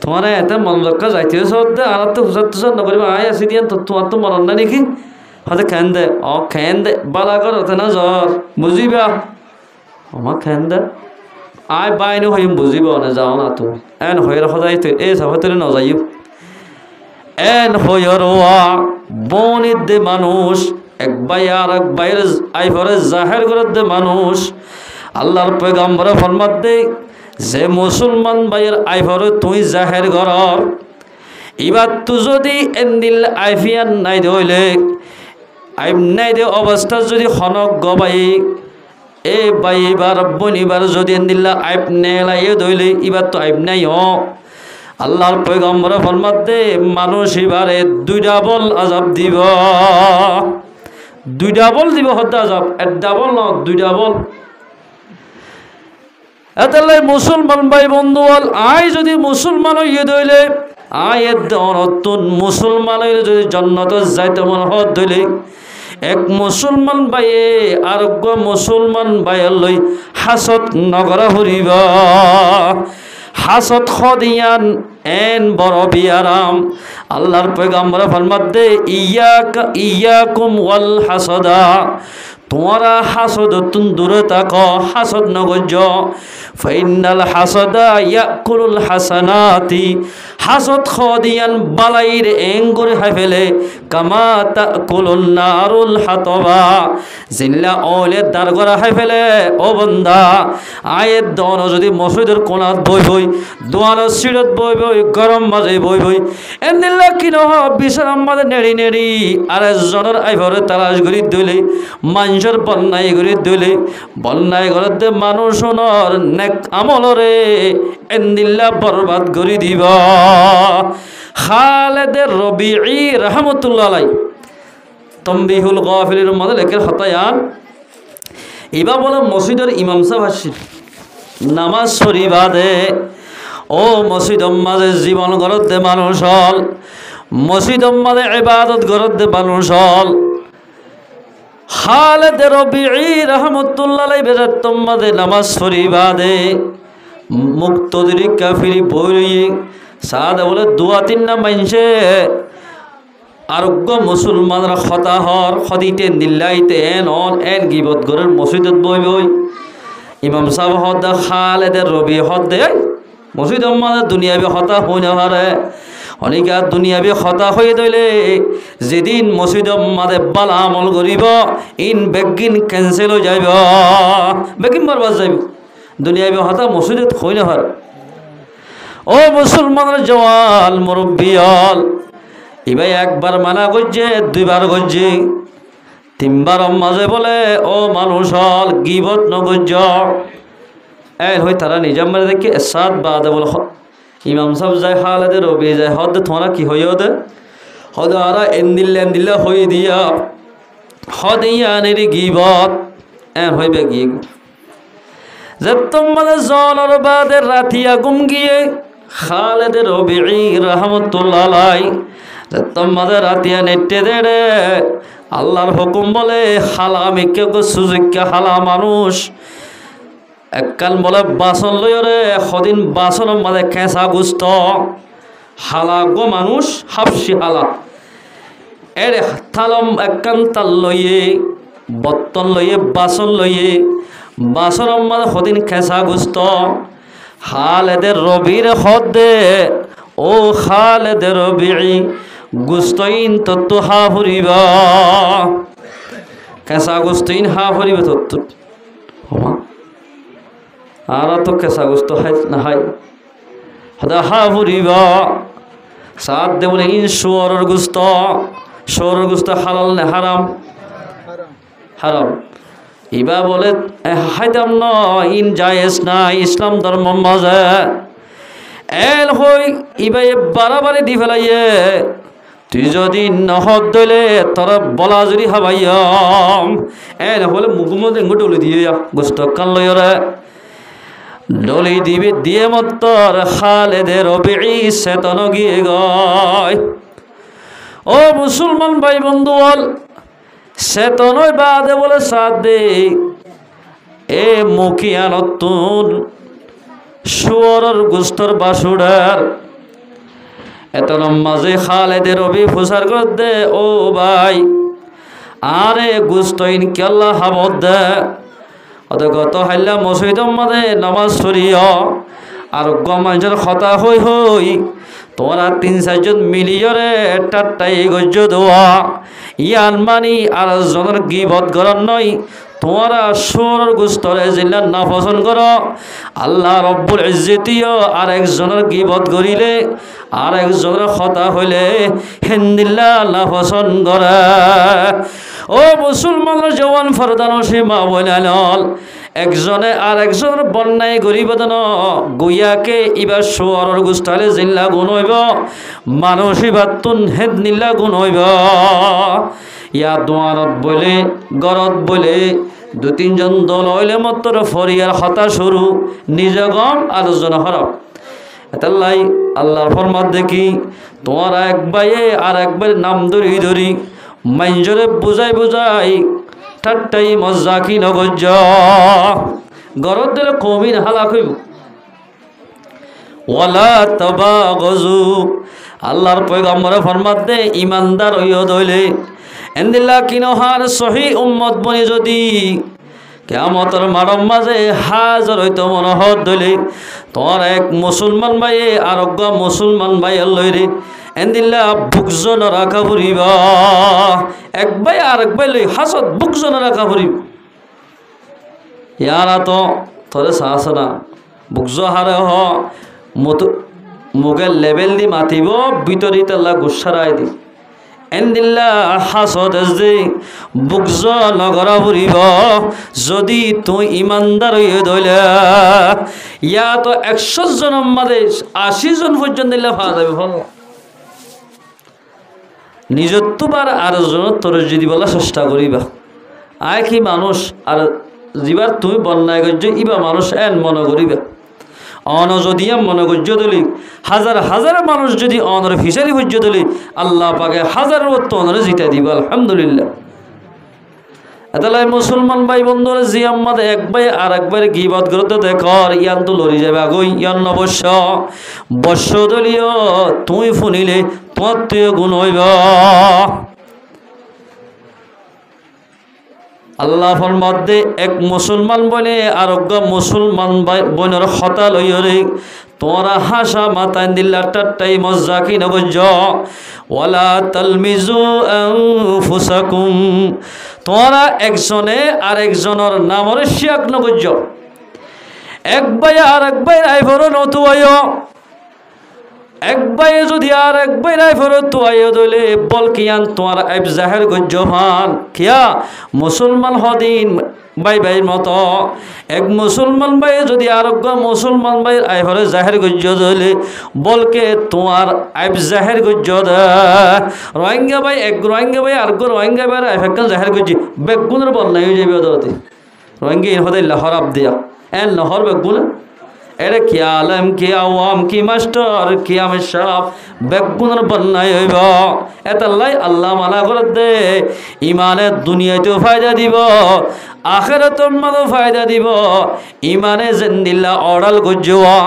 তোমার এতে মন রক্ষা যাইতে দে আলাদটো ফুচার তুচার নকরিবা আই আসি দিয়া তোমার তো মরণ না নাকি হতে খেন দে খেন দে বালা কর হতে না জ্বর বুঝিবা আমার খেন দে আই বাইনো হইম বুঝিব না যাও না তুমি এন হয়ে সদাই এই সাফাতরে নযাইব এন হইর বনির দে মানুষ এক ভাই আর এক ভাইয়ের আইফরে জাহের করে দে মানুষ আল্লাহর পয়গাম্বরে ফরমাত দে যে মুসলমান ভাইয়ের আইফরে তুই জাহের ঘর এবার তু যদি এন্দিল আইফিয়ান নাই দইলে আইব নাই দে অবস্থা যদি হনক গবাই এ ভাই এবার বনিবার যদি এন্দিল্লা আইব নেলাই দইলে এবার তো আইব নাই আল্লাহর পয়গম্বরে ফরমাত দে মানুষ এবারে দুইটা বল আজাব দিব দুইটা বল দিব হত্যা আজাব একটা বল না দুইটা বল। এতালে মুসলমান ভাই বন্ধু বল আই যদি মুসলমান হইয়ে দইলে আয় নতুন মুসলমানের যদি জান্নাতে যাইতে মন হত দইলে এক মুসলমান ভাইয়ে আরোগ্য মুসলমান ভাইয়ের লই হাসত নগরা হরিবা হাসত খদিয়ান এন বড় বিয়ারাম আল্লাহর পয়গম্বর ফরমাত দে ইয়াকুম ওয়াল হাসাদা তোমারা হাসদ তুন দূরে থাকো হাসদ নগজ ফাইনাল হাসাদা ইয়াকুলুল হাসানাতি হাসদ খদিয়ান বালাইর এঙ্গুরে হাইফেলে কামা তাকুলুন নারুল হাতবা জিল্লা ওলে দারগরা হাইফেলে ও বান্দা আয়ের দন যদি মসজিদের কোণাত বই বই দোয়ার সিরত বই বই গরম মাঝে বই বই এন্দিল্লা কি নহ বিছানার মাঝে নেড়ি নেড়ি আর জনের আইভরে তালাশ করি দইলে মানুষের বন্যায় করি দইলে বন্যায় ঘরতে মানুষ নেক আমলরে এন্দিল্লা বরবাদ করি দিব। খালেদ রবিঈ রাহমাতুল্লাহ আলাইহি তানবীহুল গাফিলের মধ্যে লেখের হতায়ান এবার বলে মসজিদের ইমাম সাহেব আসছিল নামাজ শরীবাদে ও মসজিদ মাঝে জীবন গড়ত দে মানুষ হল মসজিদ মাঝে ইবাদত গড়ত দে মানুষ হল খালেদ রবিঈ রাহমাতুল্লাহ আলাইহি বেজাত্তমাদে নামাজ পড়িবাদে মুক্তদিরি কাফিরি বইরি সাদা বলে দুয়া তিন না মাইনছে আরোগ্য মুসলমানরা খতাহর খদিতে নিল্লাইতে এন গিবত গরের মসজিদত বই বই ইমাম সাহেব হদ খালেদের রবি হদ দে মসজিদ আমাদের দুনিয়াবি হতা হই না হারে অনেকা দুনিয়াবি হতা হয়ে দইলে যেদিন মসজিদ আমাদের বালা আমল করিব ইন বেগিন ক্যান্সেল হয়ে যাইব বেগিন বরবাদ যাইব দুনিয়াবি হতা মসজিদত হই না হার ও মুসলমানের জওয়াল মুরব্বিয়াল ইবাই একবার মানা করছে দুইবার করছে তিনবার মাঝে বলে ও মানুষ হল গিবত নগর্য এই হই তারা নিজাম মারে দেখি সাত বাদে বলে ইমাম সাহেব যায় খালেদে রবি যায় হদ তোমরা কি হইও দে হদ আরা এন্দিল্লা হই দিয়া হদ ইয়ানের গিবত হইবে গিয়ে যে তোমাদের জলর বাদে রাতিয়া গুম গিয়ে খালেদে রবি রহমতুল্লাহ আলাই যে তোমাদের রাতিয়া নেটে দেড়ে আল্লাহর হুকুম বলে হালামি কেউ সুযোগ্যা হালা মানুষ এককাল বলে বাসন লইরে সদিন বাসনের মাঝে খেঁচা গুস্ত হালা গো মানুষ হাফসি হালা এর থালম এককান তাল লইয়ে বর্তন লইয়ে বাসন লইয়ে বাসনের মাঝে সদিন খেঁচা গুস্ত খালেদের রবির হদে ও খালেদের রবি গুস্তইন তত্ত্ব হা ফুরিবা কেঁচা গুস্তইন হা ফুরিবে তত্ত্ব আর তো কেঁচা গুস্ত হাই না হাই হদা হা ফুরিবা সাত দে বলে ইন শুয়রের গুস্ত হালাল নে হারাম হারাম ইবা বলে হাইতাম ন ইন জায়েজ না ইসলাম ধর্ম মাঝে এল হই ইবা বারাবারে দি ফেলাইয়ে তুই যদি নহদ দলে তোরা বলা যদি হাবাইয়াম এল হলে মুখমত এঙ্গু ডলি দিয়ে গোস্ত কান লইরে ডলি দিবি দিয়ে মত্তর খালেদের রবি চেতন গিয়ে গয় ও মুসলমান ভাই বন্ধু বল চেতনই বাদে বলে সাথ দে এ মুখিয়া নতুন শুয়রের গুস্তর বাসুডার এত মাঝে খালেদের রবি ফুসার কর দে ও ভাই আরে গুস্তইন কেল্লা হাবত দে অত গত হাইলা মসজিদ মাঝে নামাজ পড়িও আর গমাঞ্চের খতা হই হই তোরা 3-4 জন মিলিয়রে টাটাই গজ্য দেওয়া ইয়ান মানি আর জনের গিবত গরম নয় তোমরা সুরের গুস্তরে জিল্লা না পছন্দ করো আল্লাহ রব্বুল ইজ্জতিও আর একজনের গিবত করিলে আর একজনের খতা হইলে হিন্দিল্লা না পছন্দ করে ও মুসলমানের জওয়ান ফরদানো সীমা বলাল একজনে আর একজনের বন্যায় গরিব দেন গুইয়াকে ইবার সুরের গুস্তালে জিল্লা গুণ হইব মানুষ ইবাতুন হেদনিল্লা গুণ হইব ইয়া দোয়ারত বলে গরত বলে 2-3 জন দল হইলে মাত্র ফরিয়ার হতা শুরু নিজ গম আলোচনা হরব এতাল্লাই আল্লাহর ফরমাত দেখি তোমার এক বাইয়ে আর একবার নাম ধরি মাইনজরে বুঝাই ঠাট্টাই মজা কি নগজ গরত দিলে কমিন হালাক হইব ওয়ালা তাবাগজু আল্লাহর পয়গম্বরে ফরমাত দে ইমানদার হইও দইলে এন্দিল্লা কিনহার সহি উম্মত বনি যদি কিয়ামতের মারম মাঝে হাজার হইতো মনোহর দইলে তোর এক মুসলমান ভাইয়ে আরোগ্য মুসলমান ভাইয়ের লইরে এন্দিল্লা বুকজন রাখা ফুরিব এক ভাই আর এক ভাই লই হাসত বুকজন রাখা ফুরিব ইয়ারা তো তোরে সাহস না বুকজ হারে হ মুখের লেভেল দি মাতিব ভিতরিত আল্লাহ গুসারাই দি এন্দিল্লা হাসত যে বুকজ নগরা ফুরিব যদি তুই ইমানদার হয়ে ধইলে ইয়া তো 100 জনের মাঝে 80 জন পর্যন্ত দিলে পাওয়া যাবে ভালো নিজের তোবার আর জনের তোর যদি বলা চেষ্টা করিবা আয় কি মানুষ আর যিবার তুমি বন্যায় করছো ইবা মানুষ এন মনে করিবা অন যদি মনে করছ দলি হাজার মানুষ যদি অনর ফিসারি হজ্য দলি আল্লাহ পাকে হাজার অত অনরে জিতা দিব আলহামদুলিল্লাহ এতালাই মুসলমান ভাই বন্ধুরা জি আম্মাদ এক ভাই আর একবার গিবত করতে দেখর ইয়ান তো লড়ি যাবে আগই ইয়ান অবশ্য বর্ষ দলীয় তুই ফুনিলে তোমার তুই গুণ হইব আল্লাহর মধ্যে এক মুসলমান বলে আরোগ্য মুসলমান বোনের হতা লইরে তোরা হাসা মাতায় দিল্লা টাট্টাই মজ্জাকি নগজ ওয়ালা তালমিজু আনফুসাকুম তোরা একজনে আরেকজনের নামর শিয়াক নগজ এক ভাই আর এক ভাই রাইভর নতুয় এক ভাই যদি আর এক ভাই রাইভর তুয়াইও দলে বল কিয়ান তোমার আইব জাহের গজ্জহান কিয়া মুসলমান হদিন ভাই ভাইয়ের মতো এক মুসলমান ভাই যদি আরোগ্য মুসলমান ভাইয়ের আইভরে জাহের গজ্জ দলে বলকে তোমার আইব জাহের গজ্জ দে রোহিঙ্গা ভাই এক রোহিঙ্গা ভাই আর রোহিঙ্গা ভাই আইফাক্কাল জাহের গজ্জি বেগুনের বল নাই হয়ে যাবে ওদের রোহিঙ্গা ইন হদাই লাহর আব দিয়া এন লাহর বেগুন এরে কি আলম কি আওয়াম কি মাস্টার কি আমি সাপ বেগুনের বন্যাই হইব এতাল্লাই আল্লাহ মানা করে দে ইমানের দুনিয়াতেও ফায়দা দিব আখিরাতের মধ্যে ফায়দা দিব ইমানে জিন্দিল্লাহ অড়াল গজ্জোয়া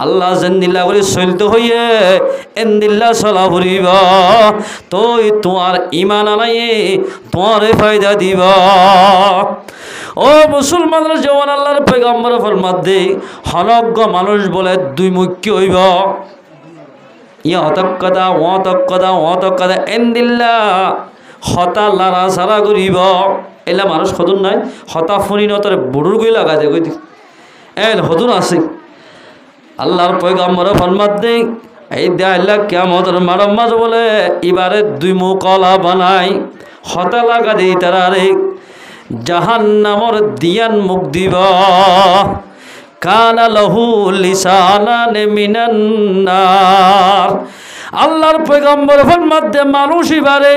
আল্লাহ জিন্দিল্লাহ করে চলতে হইয়ে এন্দিল্লাহ চলা ফুরিব তুই তোমার ইমান আনাই তোমার ফায়দা দিব ও মুসলমানরা জওয়ান আল্লাহর পয়গম্বর ফরমাত দে হনজ্ঞ মানুষ বলে দুই মুখ্য হইব ইয়া হতক্কদা অতক্কদা এন্দিল্লা হতা লারা সারা করিব এলা মানুষ হতুন নাই হতা ফোনি নতরে বুড়ুর গই লাগা দে কই এল হতুন আছে আল্লাহর পয়গম্বর ফরমাত দে এই দে আল্লাহ কিয়ামতের মারম্মাজ বলে এবারে দুই মুকলা বানাই হতা লাগা দেই তারারে জাহান্নামর দিয়ান মুখ দিব কানা লাহু লিসানান মিনান নার আল্লাহর পয়গম্বর ফরমাত দে মানুষ এবারে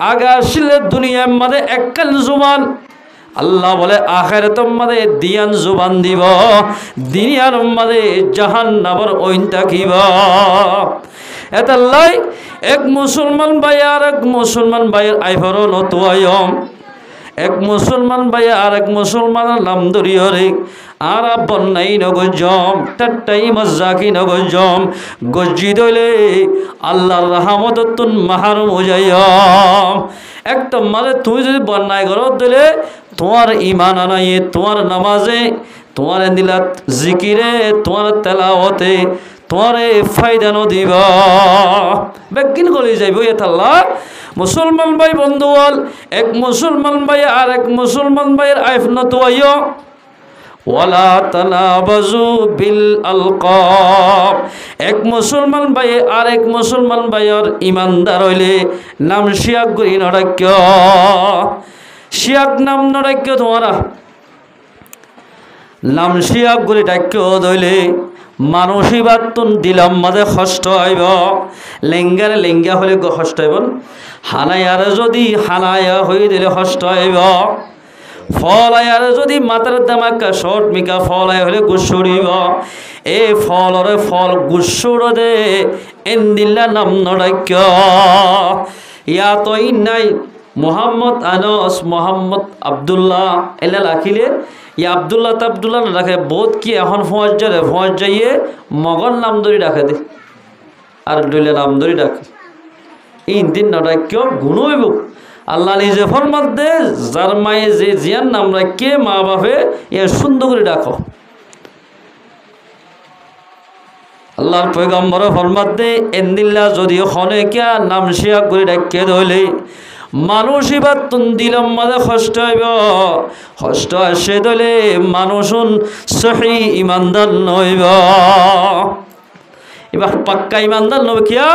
আগা আসলে দুনিয়ার মধ্যে এককাল জুবান আল্লাহ বলে আখিরাতের মধ্যে দিয়ান জুবান দিব দুনিয়ার মধ্যে জাহান্নামর ওইন থাকিব এতাল্লাই এক মুসলমান ভাই আর এক মুসলমান ভাইয়ের আইভরও নতুয়ায়ম এক মুসলমান ভাই আর এক মুসলমানের নাম ধরিয়রে আর বন্যাই নগজম টাট্টাই মজ্জাকি নগজম গজ্জি দইলে আল্লাহর রহমতুন মাহরুম হইয়াম একটা মানে তুমি যদি বন্যায় ঘরত দিলে তোমার ইমান আনাইয়ে তোমার নামাজে তোমার দিলাত জিকিরে তোমার তেলাওয়াতে তোমারে ফায়দা নদিব বেকিন গলি যাইব এতাল্লাহ মুসলমান ভাই বন্ধুয়াল এক মুসলমান ভাই আর এক মুসলমান ভাইয়ের আইফ নতুয়াইও ওয়ালা তানাবাজু বিল আলকাব এক মুসলমান ভাই আর এক মুসলমান ভাইয়ের ইমানদার হইলে নাম শিয়াক গুরি নরাক্য শিয়াক নাম নরাক্য তোমারা নাম শিয়াক গুরি ডাক্য ধইলে মানুষই বাতুন দিলাম মাঝে কষ্ট হইব লেঙ্গারে লেঙ্গা হলে কষ্ট হইব হানায়ারে যদি হানায়া হয়ে দিলে কষ্ট হইব ফল আয়ারে যদি মাথার দামাকা শর্ট মিকা ফল আয় হলে গুসুড়িব এ ফলরে ফল গুসুড় দে এন্দিল্লা নাম নড়াক্য ইয়া তো নাই মোহাম্মদ আনস মোহাম্মদ আবদুল্লাহ এলা রাখিলে ইয়া আবদুল্লাহ তাবদুল্লাহ না রাখে বোধ কি এখন ফোঁজ যাইয়ে মগন নাম ধরি রাখে দে আর ডইলে নাম ধরি রাখে এই দিন নড়াক্য গুণ হইব আল্লাহ নিজে ফরমাত দে যার মায়ে যে জিয়ান নাম রাখে মা বাপে এ সুন্দর করে ডাকো আল্লাহর পয়গম্বর ফরমাত দে এন্দিল্লা যদি খনে কিয়া নাম শিয়া করে ডাকে ধইলে মানুষ এবার তুন দিলাম মাঝে কষ্ট হইব কষ্ট আসে ধইলে মানুষুন সহি ইমানদার নইব এবার পাক্কা ইমানদার নবে কিয়া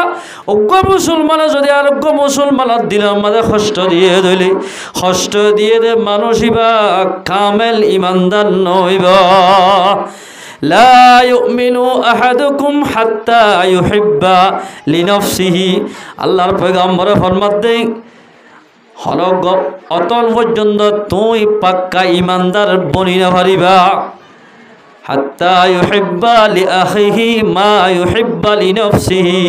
অজ্ঞ মুসলমানে যদি আরোগ্য মুসলমানের দিলাম মাঝে কষ্ট দিয়ে ধইলে কষ্ট দিয়ে দে মানুষ এবার কামেল ইমানদার নইব লা ইউমিনু আহাদুকুম হাত্তা ইউহিব্বা লিনাফসিহি আল্লাহর পয়গম্বর ফরমাত দেই হলগ অতল পর্যন্ত তুই পাক্কা ইমানদার বনি না পারিবা হাত্তা ইউহিব্বা লিআখিহি মা ইউহিব্বা লিনাফসিহি।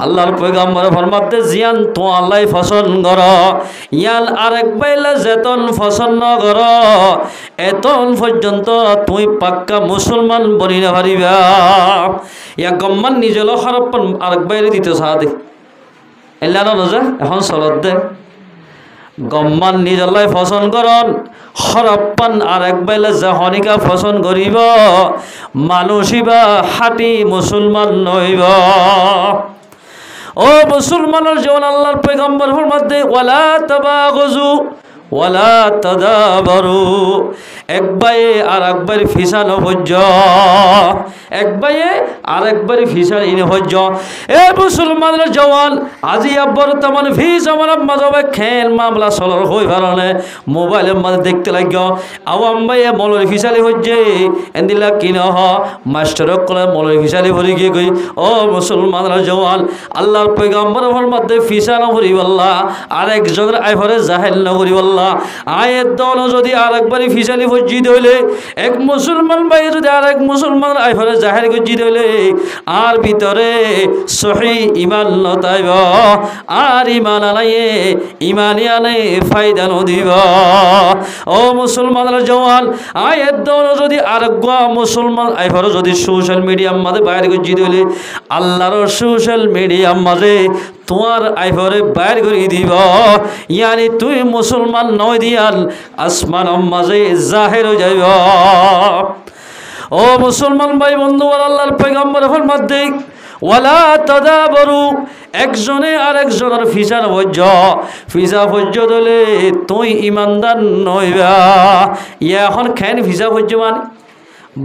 আল্লাহর পয়গম্বর ফরমাতে জিয়ান তো আল্লাহ পছন্দ কর ইয়ান আরেক বাইলা যেতন পছন্দ কর এতন পর্যন্ত তুই পাক্কা মুসলমান বনি না পারিবা। ইয়া গম্মান নিজেল হরপ্পন আরেক বাইরে দিতে সাদে এলা নজা এখন চলত দে গম্মান নিজলাই পছন্দ করন হরপ্পান আর এক বেলা যখনিকা পছন্দ করিব মানুষিবা হাঁটি মুসলমান নইব। ও মুসলমানের জীবন আল্লাহর পয়গম্বর ফরমাতে ওয়ালা তাবাগুজু ওয়ালা তাদাবারু। এক বাইয়ে আর একবার ফিসান হজ্জ এক বাইয়ে আর একবার ফিসান ইন হজ্জ। এ মুসলমানের জওয়ান আজি বর্তমান ফি জমানার মাঝে খেল মামলা চলর হই পারনে মোবাইলের মাঝে দেখতে লাগ আওয়াম বাইয়ে মলর ফিসালি হজ্জে এন্দিলা কিন হ মাস্টারক কলে মলর ফিসালি ভরি গিয়ে গই। ও মুসলমানের জওয়ান আল্লাহর পয়গম্বর ফরমাতে ফিসান ভরি বল্লা আর একজনের আইফরে জাহেল না করি বল্লা আয়ের দল যদি আর একবারই ফিসালি মসজিদ হইলে এক মুসলমান ভাই যদি আর এক মুসলমান আইফরে জাহের গজ্জিদ হইলে আর ভিতরে সহি ইমান নতাইব আর ইমান আনাইয়ে ইমানি আনে ফায়দা নদিব। ও মুসলমানের জওয়ান আয়ের দল যদি আর মুসলমান আইফরে যদি সোশ্যাল মিডিয়ার মাঝে বাইরে গজ্জিদ হইলে আল্লাহর সোশ্যাল মিডিয়ার মাঝে তোমার আইফরে বাইর করে দিব ইয়ানি তুই মুসলমান নয় দিয়াল আসমান মাঝে জাহের হয়ে যাইব। ও মুসলমান ভাই বন্ধু আল্লাহর পয়গম্বর ফরমাতে ওয়ালা তাদাবারু একজনে আর একজনের ফিসার ভজ্য ফিসা ভজ্য দলে তুই ইমানদার নইবা। ইয়া এখন খেন ফিসা ভজ্য মানে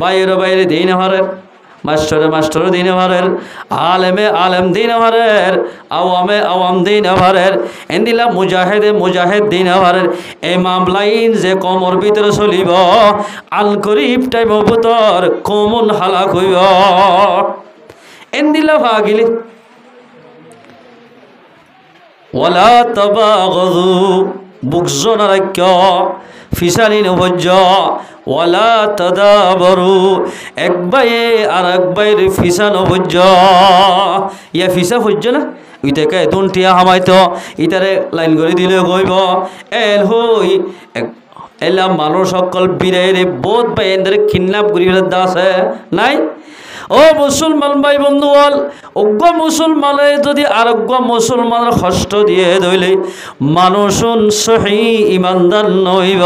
বাইরে বাইরে দিন হারের মাস্টারে মাস্টার দিন হারের আলেমে আলেম দিন হারের আওয়ামে আওয়াম দিন হারের এন্দিলা মুজাহিদে মুজাহিদ দিন হারের এই মামলাইন যে কমর ভিতরে চলিব আল করিব টাইম ভূতর কমন হালাক হইব এন্দিলা ভাগিলি। ওয়ালা তাবাগযু বুকজন রাক্য ফিসালি নভজ্য ওয়ালা তাদাবারু এক বাইয়ে আর এক বাইরে ফিসা নভজ্য। ইয়া ফিসা ভজ্য না ইটাকে দুনটিয়া হামাইতো ইটারে লাইন করে দিলে কইব এল হই এলা মানুষ সকল বিরাইরে বোধ পাই এদের কিডন্যাপ করি দাসে নাই। ও মুসলমান ভাই বন্ধু বল অজ্ঞ মুসলমানে যদি আরোগ্য মুসলমানের কষ্ট দিয়ে ধইলে মানুষুন সহি ইমানদার নইব।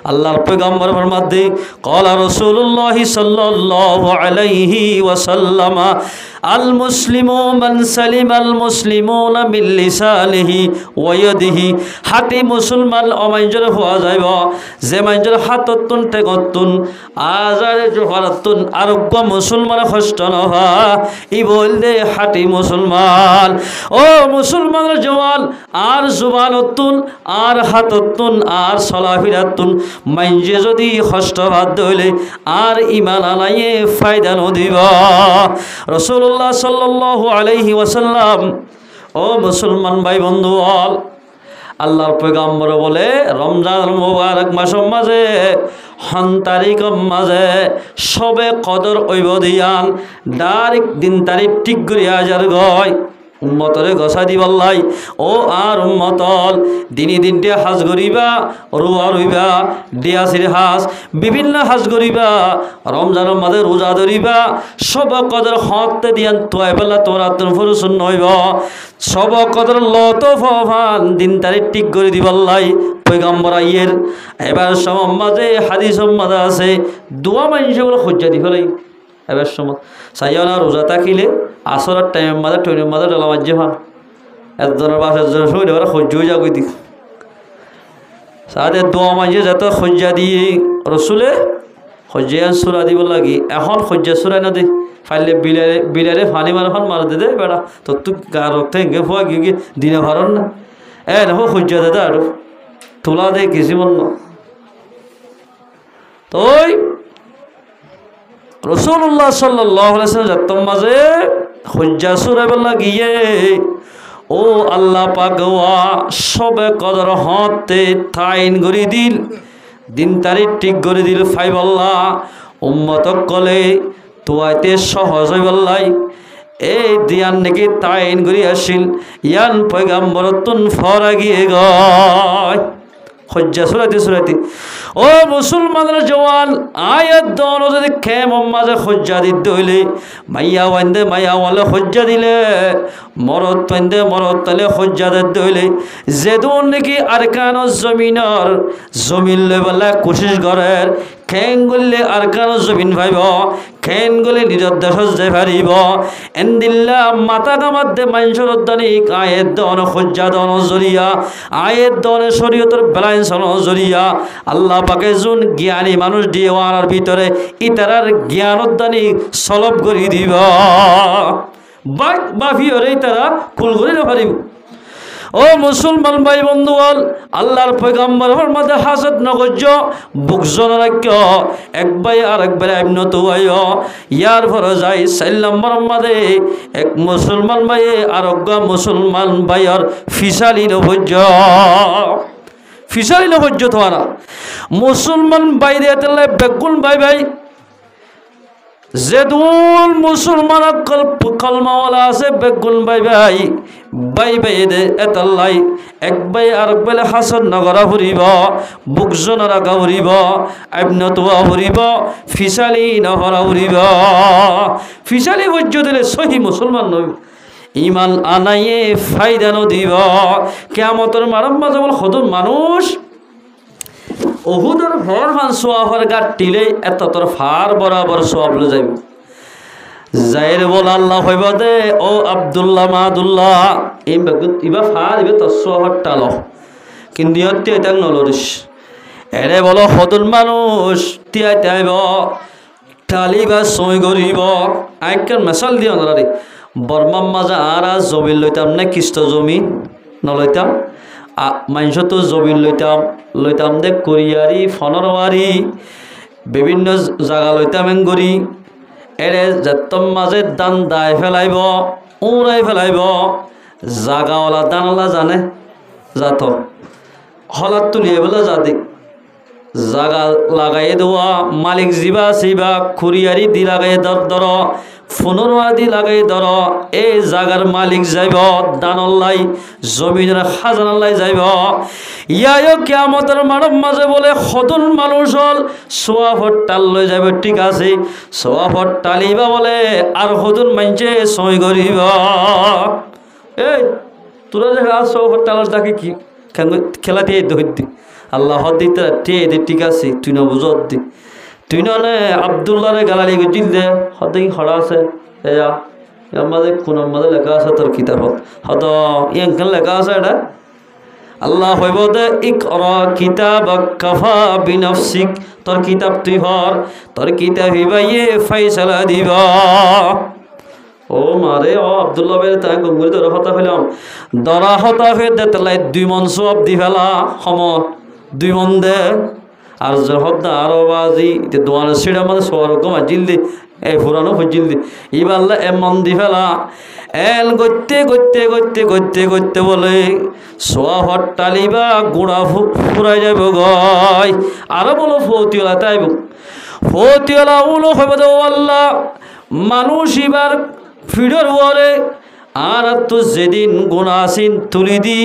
আল্লাহর পয়গম্বর ফরমাতে ক্বালা রাসূলুল্লাহ সাল্লাল্লাহু আলাইহি ওয়াসাল্লাম আল মুসলিমু মান সালিমাল মুসলিমুনা মিন লিসানিহি ওয়া ইয়াদিহি। হাতি মুসলমান অমাইজর হওয়া যাইব যে মাইজর হাততুন টেকতুন আজারে জোহরাতুন আরোগ্য মুসলমান কষ্ট নহা ই বলদে হাতি মুসলমান। ও মুসলমানের জওয়ান আর জুবানতুন আর হাততুন আর সলাফিরাতুন মাইজে যদি কষ্ট বাদ হইলে আর ইমান আনাইয়ে ফায়দা নদিব। রাসূলুল্লাহ সাল্লাল্লাহু আলাইহি ওয়াসাল্লাম ও মুসলমান ভাই বন্ধু আল্লাহর পয়গম্বর বলে রমজান মুবারক মাসের মাঝে হন তারিখের মাঝে সবে কদর ঐব দিয়ান ডাইরেক্ট দিন তারিখ ঠিক করে হাজার গয় উম্মতরে গছা দিবাল্লাই। ও আর উম্মতল দিনী দিনটে হাজ করিবা রোয়া রইবা ডিয়াসির হাজ বিভিন্ন হাজ করিবা রমজানের মাঝে রোজা ধরিবা সব কদর হতে দিয়ান তোয়াই পেলা তোরা তোর ফুরুসুন নইব সব কদর লত ফান দিন তারিখ ঠিক করে দিবাল্লাই পয়গম্বর আইয়ের। এবার সব মাঝে হাদিস মাঝে আছে দোয়া মানুষগুলো হজ্জা দি ফেলাই এবার সময় সাইয়ানা রোজা থাকিলে আসরের টাইমের মাঝে ট্রেনের মাঝে ডলা মাঝে ভান একজনের বাস একজনের সময় এবার সহ্য হয়ে যাবো দিক সাথে দোয়া মাঝে যত সজ্জা দিয়ে রসুলে সজ্জা সুরা দিব লাগি এখন সজ্জা সুরাই না দে ফাইলে বিলারে বিলারে ফানি মারফান মার দে দে বেড়া তোর তো গা রক্ত হেঁকে ফুয়া গিয়ে দিনে ভারন না এ দেখো সজ্জা দে আর তোলা দে কিছু মন তোই রাসূলুল্লাহ সাল্লাল্লাহু আলাইহি ওয়াসাল্লাম যাতম মাঝে হজ্জা সুরাইবাল্লা গিয়ে ও আল্লাহ পাক ওয়া সবে কদর হতে তাইন করে দিল দিন তারিখ ঠিক করে দিল ফাইবাল্লাহ। ও উম্মতক কলে তোয়াইতে সহজ হই বললাই এই দিয়ান নাকি তাইন করি আসিল ইয়ান পয়গাম্বরতুন ফরা গিয়ে গয় হজ্জা সুরাইতে ও মুসলমানের জওয়ান আয়াত দন যদি খেমম মাঝে হজ্জা দিতে হইলে মাইয়া ওয়ান্দে মাইয়া ওয়ালে হজ্জা দিলে মরদ তন্দে মরদ তালে হজ্জা দিতে হইলে যেদুন নাকি আরকান জমিনর জমিন লেবেলা কোশিশ করের খেন গলে আরকান জমিন ভাইব খেন গলে নিজের দেশ যে ভারিব এন্দিল্লা মাতা কামাদ্দে মানুষের উদ্যানিক আয়ের দন হজ্জা দন জরিয়া আয়ের দনে শরীয়তের ব্যালেন্স জরিয়া আল্লাহ পাকে যোন জ্ঞানী মানুষ দিয়ে ওয়ার ভিতরে ইতারার জ্ঞান উদ্যানিক সলভ করে দিব বাফিওরে তারা কুল করে পারিব ও মুসলমান ভাই বন্ধুগণ আল্লাহর পয়গম্বর ফরমাতে হাসদ নগজ্য বুকজন রাখ এক ভাই আর এক ভাই আইনত আয় ইয়ার পর যাই 4 নম্বর মাদে এক মুসলমান ভাই আর অজ্ঞা মুসলমান ভাইয়ের ফিসালি নভজ্য তোরা মুসলমান বাইরে তেলে বেগুন ভাই ভাই যেদুল মুসলমান কলমাওয়ালা আছে বেগুন ভাই ভাই বাই বাই দে এতাল্লাই এক বাই আর এক বেলে হাসন নগরা ফুরিব বুকজন রাখা ফুরিব আইবনতুয়া ফুরিব ফিসালি নহরা ফুরিব ফিসালি বৈজ্য দিলে সহি মুসলমান নই ইমান আনাইয়ে ফায়দা নদিব কিয়ামতের মারাম মাঝে বল হদুর মানুষ ওহুদের ভর হান সোয়াফার গাট টিলে এত তোর ফার বরাবর সোয়াব লে যাইব যাইর বল আল্লাহ হইব দে ও আব্দুল্লাহ মাহাদুল্লাহ ইবা ফার ইবে তোর সোয়াফার টাল কিন্তু ইয়ত্তি এটাক নলরিস এরে বল হদুর মানুষ তিয়াই তাইব টালিবা সই করিব আইকার মেসাল দিও নারে বর্মার মাঝে আর জমিন লইতাম না কিস্ত জমি নলইতাম মানুষ তো জমিন লইতাম দে করিয়ারি ফনরওয়ারি বিভিন্ন জায়গা লইতাম এঙ্গরি এরে যেতম মাঝে দান দায় ফেলাইব উড়াই ফেলাইব জাগাওয়ালা দানলা জানে যাত হলাত তুলিয়ে বলে যাদি জাগা লাগাই দেওয়া মালিক জিবা সিবা খুরিয়ারি দি লাগাই দর ফোনরওয়াদি লাগাই ধর এই জাগার মালিক যাইব দানল্লাই জমিনের খাজানাল্লাই যাইব ইয়ায়ও কিয়ামতের মানব মাঝে বলে হদুন মানুষ হল সোয়াফর টাল লই যাবে ঠিক আছে সোয়াফর টালিবা বলে আর হদুন মাইনছে সই করিব এই তোরা দেখা সোয়াফর টালার তাকে কি খেলা দিয়ে দৈদ্য আল্লাহ দিতে টিয়ে ঠিক আছে তুই না বুঝত দি তুই নে আব্দুল্লাহ গালালি জিল দে হদেই খড়া আছে এয়া আমাদের কোন আমাদের লেখা আছে তোর কিতাবত হদ ইয়াঙ্কেন লেখা আছে এটা আল্লাহ হইব দে ইকরা কিতাবাক কাফা বিনফসিক তোর কিতাব তুই হর তোর কিতাব হিবাইয়ে ফাইসালা দিব ও মারে ও আব্দুল্লাহ বের তাই গঙ্গুরি দরা হতা ফেলাম দরা হতা ফে দে তলাই 2 মন সব দি ফেলা সমত 2 মন দে আর হদ্দা আরো বাজি দোয়ানের সিঁড়া মানে সর কমা জিলদি এই ফুরানো জিলদি ইবাল্লা এমন দি ফেলা এল করতে বলে সোয়া হট্টালিবা গুড়া ফুরাই যাব গয় আরো বলো ফৌতিওলা তাইব ফৌতিওলা উলো হইব দে আল্লাহ মানুষ এবার ফিডর ওরে আর তো যেদিন গুনাসিন তুলি দি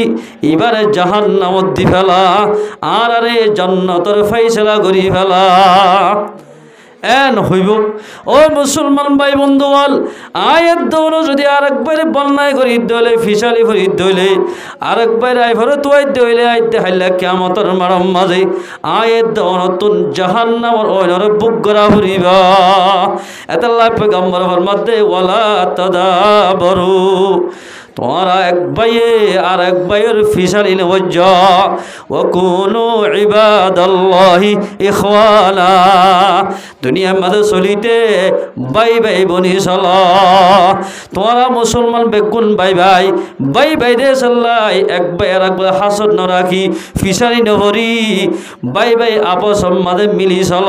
এবারে জাহান্নামত দি ফেলা আর আরে জান্নাতের ফয়সালা করি ফেলা এন হইব ও মুসলমান ভাই বন্ধুগণ আয়াত দৌড় যদি আরেকবার বন্যায় করি দলে ফিসালি করি দলে আরেকবার আইভারে তুই দলে আইতে হাইলা কিয়ামতের মারম মাঝে আয়াত দৌড় তুন জাহান্নামের ওইনর বুক করা ফুরিবা এতাল্লাহ পয়গম্বর ফরমাতে ওয়ালা তাদাবরু তোমরা এক ভাইয়ে আর এক ভাইয়ের ফিসালি নবজ্জ ওয়া কুনু ইবাদাল্লাহি ইখওয়ানা দুনিয়ার মাঝে চলিতে ভাই ভাই বনি চল তোমরা মুসলমান বেগুন ভাই ভাই দে চল্লাই এক ভাই আর এক ভাই হাসদ নরাখি ফিসালি নভরি ভাই আপস মাঝে মিলি চল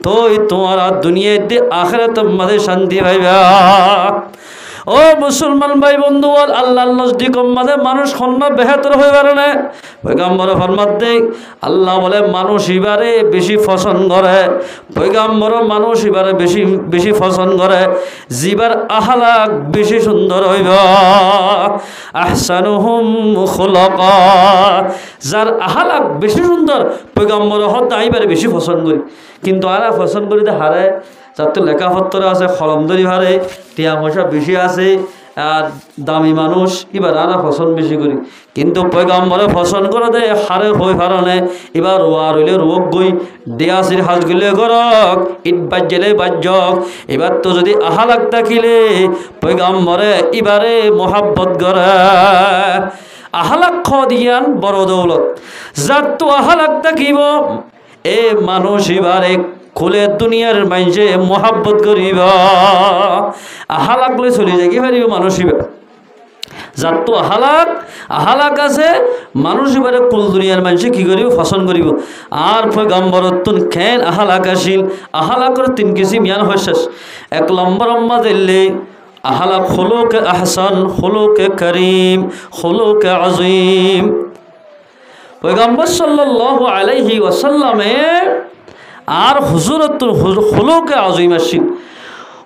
তোই তোমরা দুনিয়াতে আখিরাতের মাঝে শান্তি পাইবা ও মুসলমান ভাই বন্ধু বল আল্লাহর নজদিক মাঝে মানুষ খন্না বেহতর হয়ে পারে না পয়গম্বর ফরমাতে আল্লাহ বলে মানুষ এবারে বেশি পছন্দ করে পয়গম্বর মানুষ এবারে বেশি বেশি পছন্দ করে জিবার আহলাক বেশি সুন্দর হইব আহসানুহুম খুলাকা যার আহলাক বেশি সুন্দর পয়গম্বর হতে এবারে বেশি পছন্দ করি কিন্তু আরা পছন্দ করিতে হারে যার তো লেখাপত্র আছে কলম ধরি হারে টিয়া পয়সা বেশি আছে আর দামি মানুষ এবার আরা পছন্দ বেশি করি কিন্তু পয়গম্বরে পছন্দ করে দে হারে হয়ে পারে এবার ওয়ার হইলে রোগ গই ডিয়াসির হাজ গেলে গরক ইট বাজ্যেলে বাজ্যক এবার তো যদি আহালাক থাকিলে পয়গম্বরে এবারে মোহাব্বত করে আহালাক দিয়ান বড় দৌলত যার তো আহালাক থাকিব এ মানুষ এবারে খুলে দুনিয়ার মাইজে মোহাব্বত করিব আহালাক লই চলি যাই কি পারিব মানুষ এবার যার তো আহালাক আছে মানুষ এবারে কুল দুনিয়ার মানুষে কি করিব পছন্দ করিব আর পয়গম্বরতুন খেন আহালাক আসিল আহালাকর 3 কিসিম ইয়ান হইছে এক নম্বর দিল্লি আহালাক খুলুক আহসান খুলুক করিম খুলুক আজিম পয়গম্বর সাল্লাল্লাহু আলাইহি ওয়াসাল্লামে আর হুজুরতুল খুলুক আজিম আসিল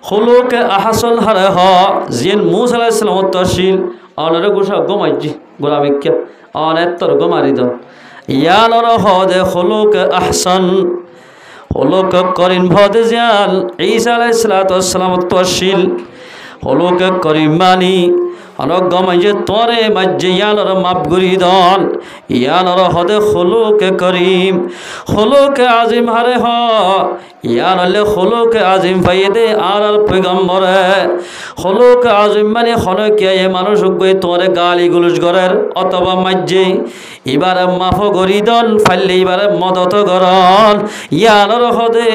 খুলুক আহসান হারে হ জিন মুসা আলাইহিস সালাম তশিল অনরে গোসা গমাইজি গোলামিকা অনেত্তর গমারি দ ইয়ানর হদে খুলুক আহসান খুলুক করিম ভদে জাল ঈসা আলাইহিস সালাম তশিল খুলুক করিম মানি অনক গমাইজে তোরে মাজ্জে ইয়ানর মাপ গুরি দন ইয়ানর হদে খুলুক করিম খুলুক আজিম হারে হ ইয়ানলে খুলুক আজিম ফাইদে আর পয়গম্বরে খুলুক আজিম মানে খনকিয়া এ মানুষ গই তোরে গালি গুলুজ গরের অথবা মাজ্জে এবারে মাফ গরি দন ফাইলে এবারে মদত গরন ইয়ানর হদে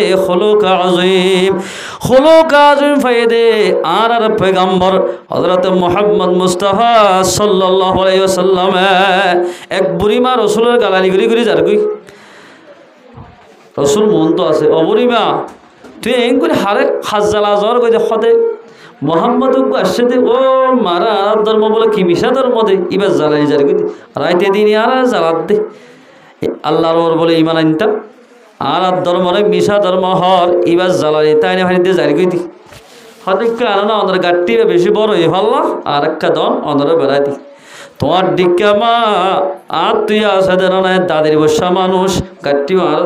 খুলুক আজিম ফাইদে আর পয়গম্বর হযরত মুহাম্মদ মুস্তাফা সাল্লাল্লাহু আলাইহি ওয়াসাল্লাম এক বুড়িমা রসুলের গালালি গরি গরি যার কই রসুল মন তো আছে অবরিমা তুই এং করে হারে খাজ্জালা জ্বর কই দে খদে মোহাম্মদ আসছে দে ও মারা আর ধর্ম বলে কি মিশা ধর্ম দে ইবার জ্বালাই যার কই রাইতে দিন আর জ্বালাত দে আল্লাহর ওর বলে ইমান আনতা আর ধর্মরে মিশা ধর্ম হর ইবার জ্বালাই তাই না হারিতে যার কই দি হদিকে আনা ওদের গাঠটি বেশি বড় হয়ে ভাল্লা আর একটা দন অনরে বেড়াই দি তোমার ডিক্কা মা আর তুই আসে দেন না দাদির বসা মানুষ গাঠটিও আর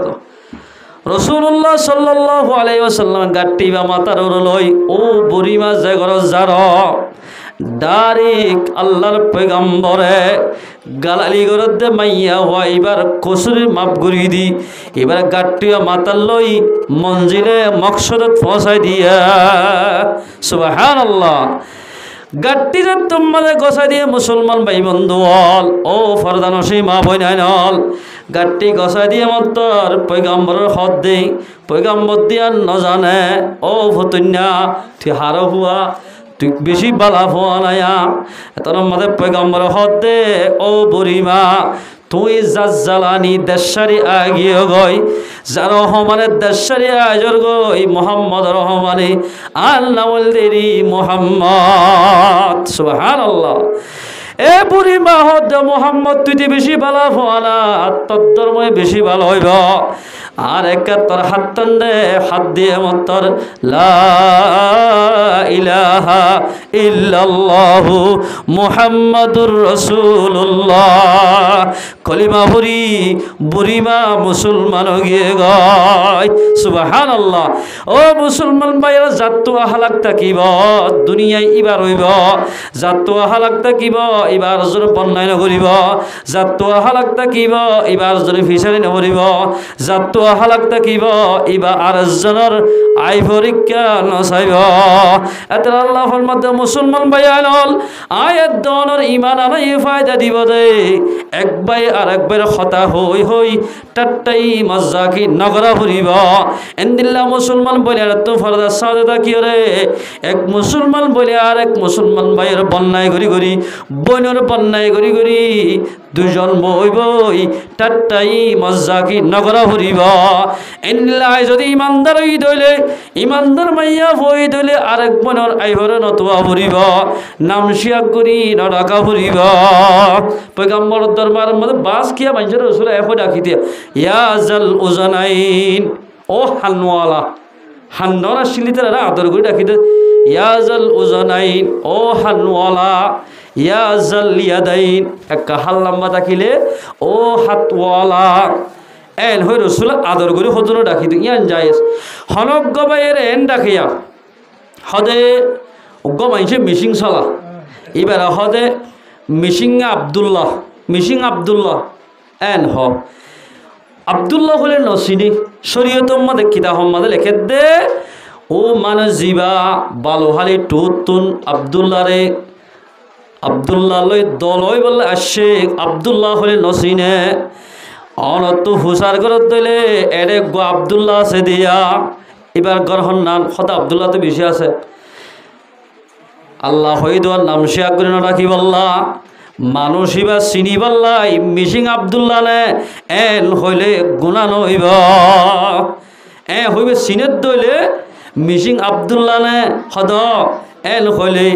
রাসূলুল্লাহ সাল্লাল্লাহু আলাইহি ওয়াসাল্লাম গাঠটি বা মাতার লই ও বুড়িমা যে ঘর যার ডাইরেক্ট আল্লাহর পয়গম্বরে গালালি গরদে মাইয়া হয় এবার কসুরি মাপ গুরি দি এবার গাট্টিয়া মাতাল লই মঞ্জিলে মকসদত পৌঁছাই দিয়া সুবহানাল্লাহ গাট্টিরে তোমাদের গছাই দিয়ে মুসলমান ভাই বন্ধু হল ও ফরদানসী মা বইনাইনল গাট্টি গছাই দিয়ে মতর পয়গম্বরের হদ দেই পয়গম্বর দিয়া নজানে ও ভতুন্যা তুই হার হুয়া তুই বেশি বালা হওয়া নাইয়া তোর মধ্যে পয়গম্বর হদে ও বুড়িমা তুই জাজ্জালানি দেশারি আগিয়ে গই যার রহমানের দেশারি আজর গই মোহাম্মদ রহমানে আল্লাহ দেরি মোহাম্মদ সুবহানাল্লাহ এ বুড়িমা হদ মোহাম্মদ তুই বেশি বালা হওয়া না তোর ধর্মই বেশি ভালো হইব আর একাত্তর হাত টানলে হাত দিয়ে মতর লা ইলাহা ইল্লাল্লাহু মুহাম্মাদুর রাসূলুল্লাহ কলিমা বুড়িমা মুসলমান গিয়ে গয় সুবহানাল্লাহ ও মুসলমান ভাইরা জাতু আহলাক তাকিব দুনিয়ায় ইবার হইব জাতু আহলাক তাকিব এবার জোর বন্যায় নকরিব জাতু আহলাক তাকিব এবার জোর ফিসারি নকরিব জাতু আহলাক তাকিব এবার আরেকজনের আই পরীক্ষা নচাইব এত আল্লাহর মধ্যে মুসলমান ভাইয়ানল আয়াত দনের ইমান আনাই ফায়দা দিব দে এক ভাই আর এক ভাইয়ের কথা হই টাট্টাই মজ্জাকি নগরা ফুরিব এন্দিল্লা মুসলমান বলে আর তো ফরদা সাদা কি রে এক মুসলমান বলে আর এক মুসলমান ভাইয়ের বন্যায় ঘুরি ঘুরি বইনের বন্যায় ঘুরি ঘুরি দুজন বই বই টাট্টাই মজ্জাকি নগরা ফুরিব এন্দিল্লা যদি ইমানদার হই দইলে ইমানদার মাইয়া বই দইলে আরেক বনের আইভরে নতুয়া ফুরিব নাম শিয়াক করি নডাকা ফুরিব পয়গম্বর দরবারের মধ্যে বাস কিয়া মানুষের রসুল এফো ডাকি দিয়া ইয়াজাল উজানাইন ও হানওয়ালা হান্নরা শিলিতারা আদর করে ডাকি দে ইয়াজাল উজানাইন ও হানওয়ালা ইয়াজাল ইয়াদাইন একটা হাল লম্বা ডাকিলে ও হাতওয়ালা এন হই রসুল আদর করে হজনো ডাকি দে ইয়ান যাইস হনক গবাইয়ের এন ডাকিয়া হদে উগ্গ মানুষে মিশিং চলা এবার হদে মিশিং আব্দুল্লাহ এন হ আব্দুল্লাহ হলে নসিনি শরীয়ত মধ্যে কিতাব মধ্যে লেখে দে ও মানে জিবা বালোহালি টুতুন আব্দুল্লাহ লই দলই বলে আসছে আব্দুল্লাহ হলে নসিনে অনত হুসার করে দিলে এরে গো আব্দুল্লাহ আছে দিয়া এবার গরহন নাম হতা আব্দুল্লাহ তো বেশি আছে আল্লাহ হইদার নাম শেয়ার করে না রাখি বললা মানুষ ইবা চিনি বললাই মিশিং আব্দুল্লাহ নে এন হইলে গুণা নইব হইবে চিনের দইলে মিশিং আব্দুল্লাহ নে হদ এন হইলে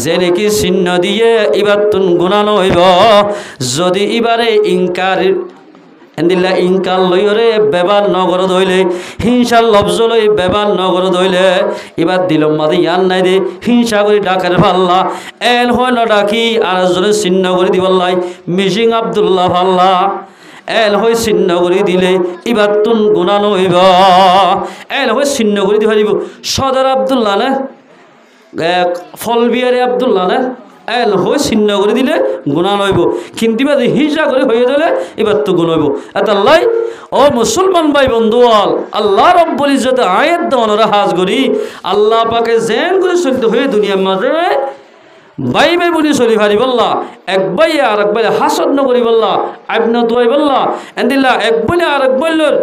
যে নাকি চিহ্ন দিয়ে এবার তুন গুণা নইব যদি এবারে ইনকার এন্দিল্লা ইনকাল লইরে বেবার নগর ধইলে হিংসার লফজ লই বেবার নগর ধইলে এবার দিলম মাদি ইয়ান নাই দে হিংসা করে ডাকার পাল্লা এল হইল ডাকি আর জনে চিহ্ন করে দিবল্লাই মিশিং আব্দুল্লাহ পাল্লা এল হই চিহ্ন করে দিলে এবার তুন গুণা নইব এল হই চিহ্ন করে দিবা দিব সদর আব্দুল্লাহ না ফল বিয়ারে আব্দুল্লাহ না এল হই চিহ্ন করে দিলে গুণা নইব কিন্তু এবার হিংসা করে হয়ে দিলে এবার তো গুণ হইব এতাল্লাই ও মুসলমান ভাই বন্ধুয়াল আল্লাহ রব্বুল ইজ্জতে আয়াত দেওয়ানোরা হাজ করি আল্লাহ পাকে জেন করে চলতে হয়ে দুনিয়ার মাঝে ভাই ভাই বলি চলি ভারি বললা এক ভাই আর এক ভাই হাসদ নকরি বললা আইবনা দোয়াই বললা এন্দিল্লা এক বলে আর এক বললোর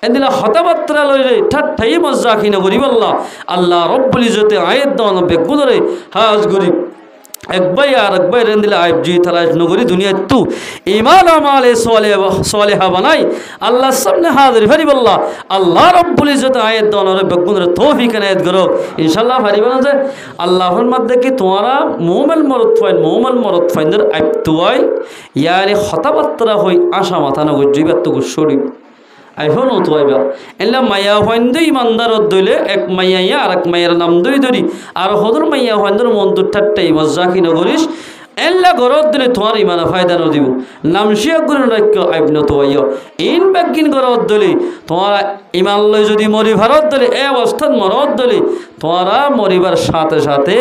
এদিলা হতাবাত্রা লইলে ঠাট্টাই মজ্জাকি নকরি বললা আল্লাহ রব্বুল ইজ্জতে আয়াত দেওয়ানো বেগুনরে হাজ করি এক ভাই আর এক ভাই রেন্দিলা আইব জি তালাশ নগরী দুনিয়া তু ইমান আমালে সালেহা বানাই আল্লাহ সামনে হাজির ভারি বললা আল্লাহ রব্বুল ইজ্জত আয়াত দনরে বেগুনর তৌফিক এনায়েত করো ইনশাআল্লাহ ভারি বলা যায় আল্লাহর মধ্যে কি তোমরা মুমিন মরদ ফাইন্দের আইব তুই ইয়ারে হতাবাত্রা হই আশা মাথা নগর জিবাত তো গুছড়ি আইফোন তো আইবা এলা মায়া হইন্দে ইমানদার দইলে এক মাইয়া আর এক মায়ের নাম দই ধরি আর হদর মাইয়া হইন্দর মন তো ঠাট্টাই মজ্জাকি নগরিস এলা গরত দিলে তোমার ইমান ফায়দা ন দিব নাম শিয়া গুরু রাখ আইব ন তো আইও ইন বাকিন গরত দলি তোমার ইমান লই যদি মরি ভারত দলি এ অবস্থান মরত দলি তোমারা মরিবার সাথে সাথে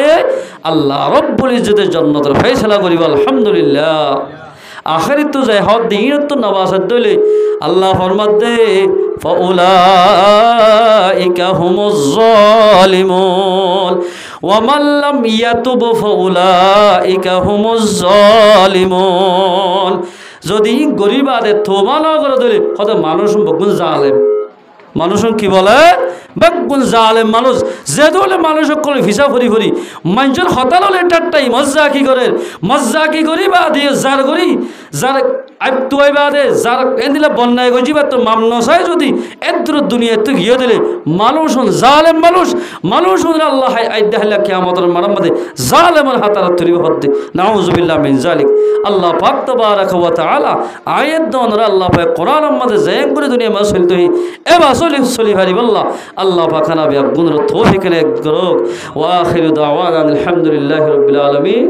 আল্লাহ রব্বুল ইজ্জতের জান্নাতের ফয়সালা করিব আলহামদুলিল্লাহ আখেরি তো যায় হদ দিন তো নবাসত দলে আল্লাহ ফরমাত দে ফাউলাইকা হুমুজ জালিমুন ওয়া মান লাম ইয়াতুব ফাউলাইকা হুমুজ জালিমুন যদি গরিব আদে তোবা না করে দলে কত মানুষ বগুন জালেম মানুষ কি বলে বেগুন জালেম মানুষ যে দলে মানুষ করে ভিসা ফরি ফরি মানুষের হতাল হলে টাট্টাই মজ্জাকি করি বা দিয়ে যার করি যার আইতুয়াই বাদে যার এদিলে বন্যায় গজিবা তো মামনসাই যদি এদ্র দুনিয়া তো গিয়ে দিলে মানুষ জালেম মানুষ আল্লাহ আইদাহলা কিয়ামতের মারামতে জালেমের হাতার তরিব হদ্দে নাউজুবিল্লাহ মিন জালিক আল্লাহ পাক তাবারাক ওয়া তাআলা আয়াত দনরা আল্লাহ পাক কোরআনের মধ্যে জেন করে দুনিয়া মাসল তুই এবা সলি ভারি বল্লাহ আল্লাহ পাক খানা বিয়া গুণর তৌফিক নে করুক ওয়া আখিরু দাওয়ানা আলহামদুলিল্লাহি রাব্বিল আলামিন।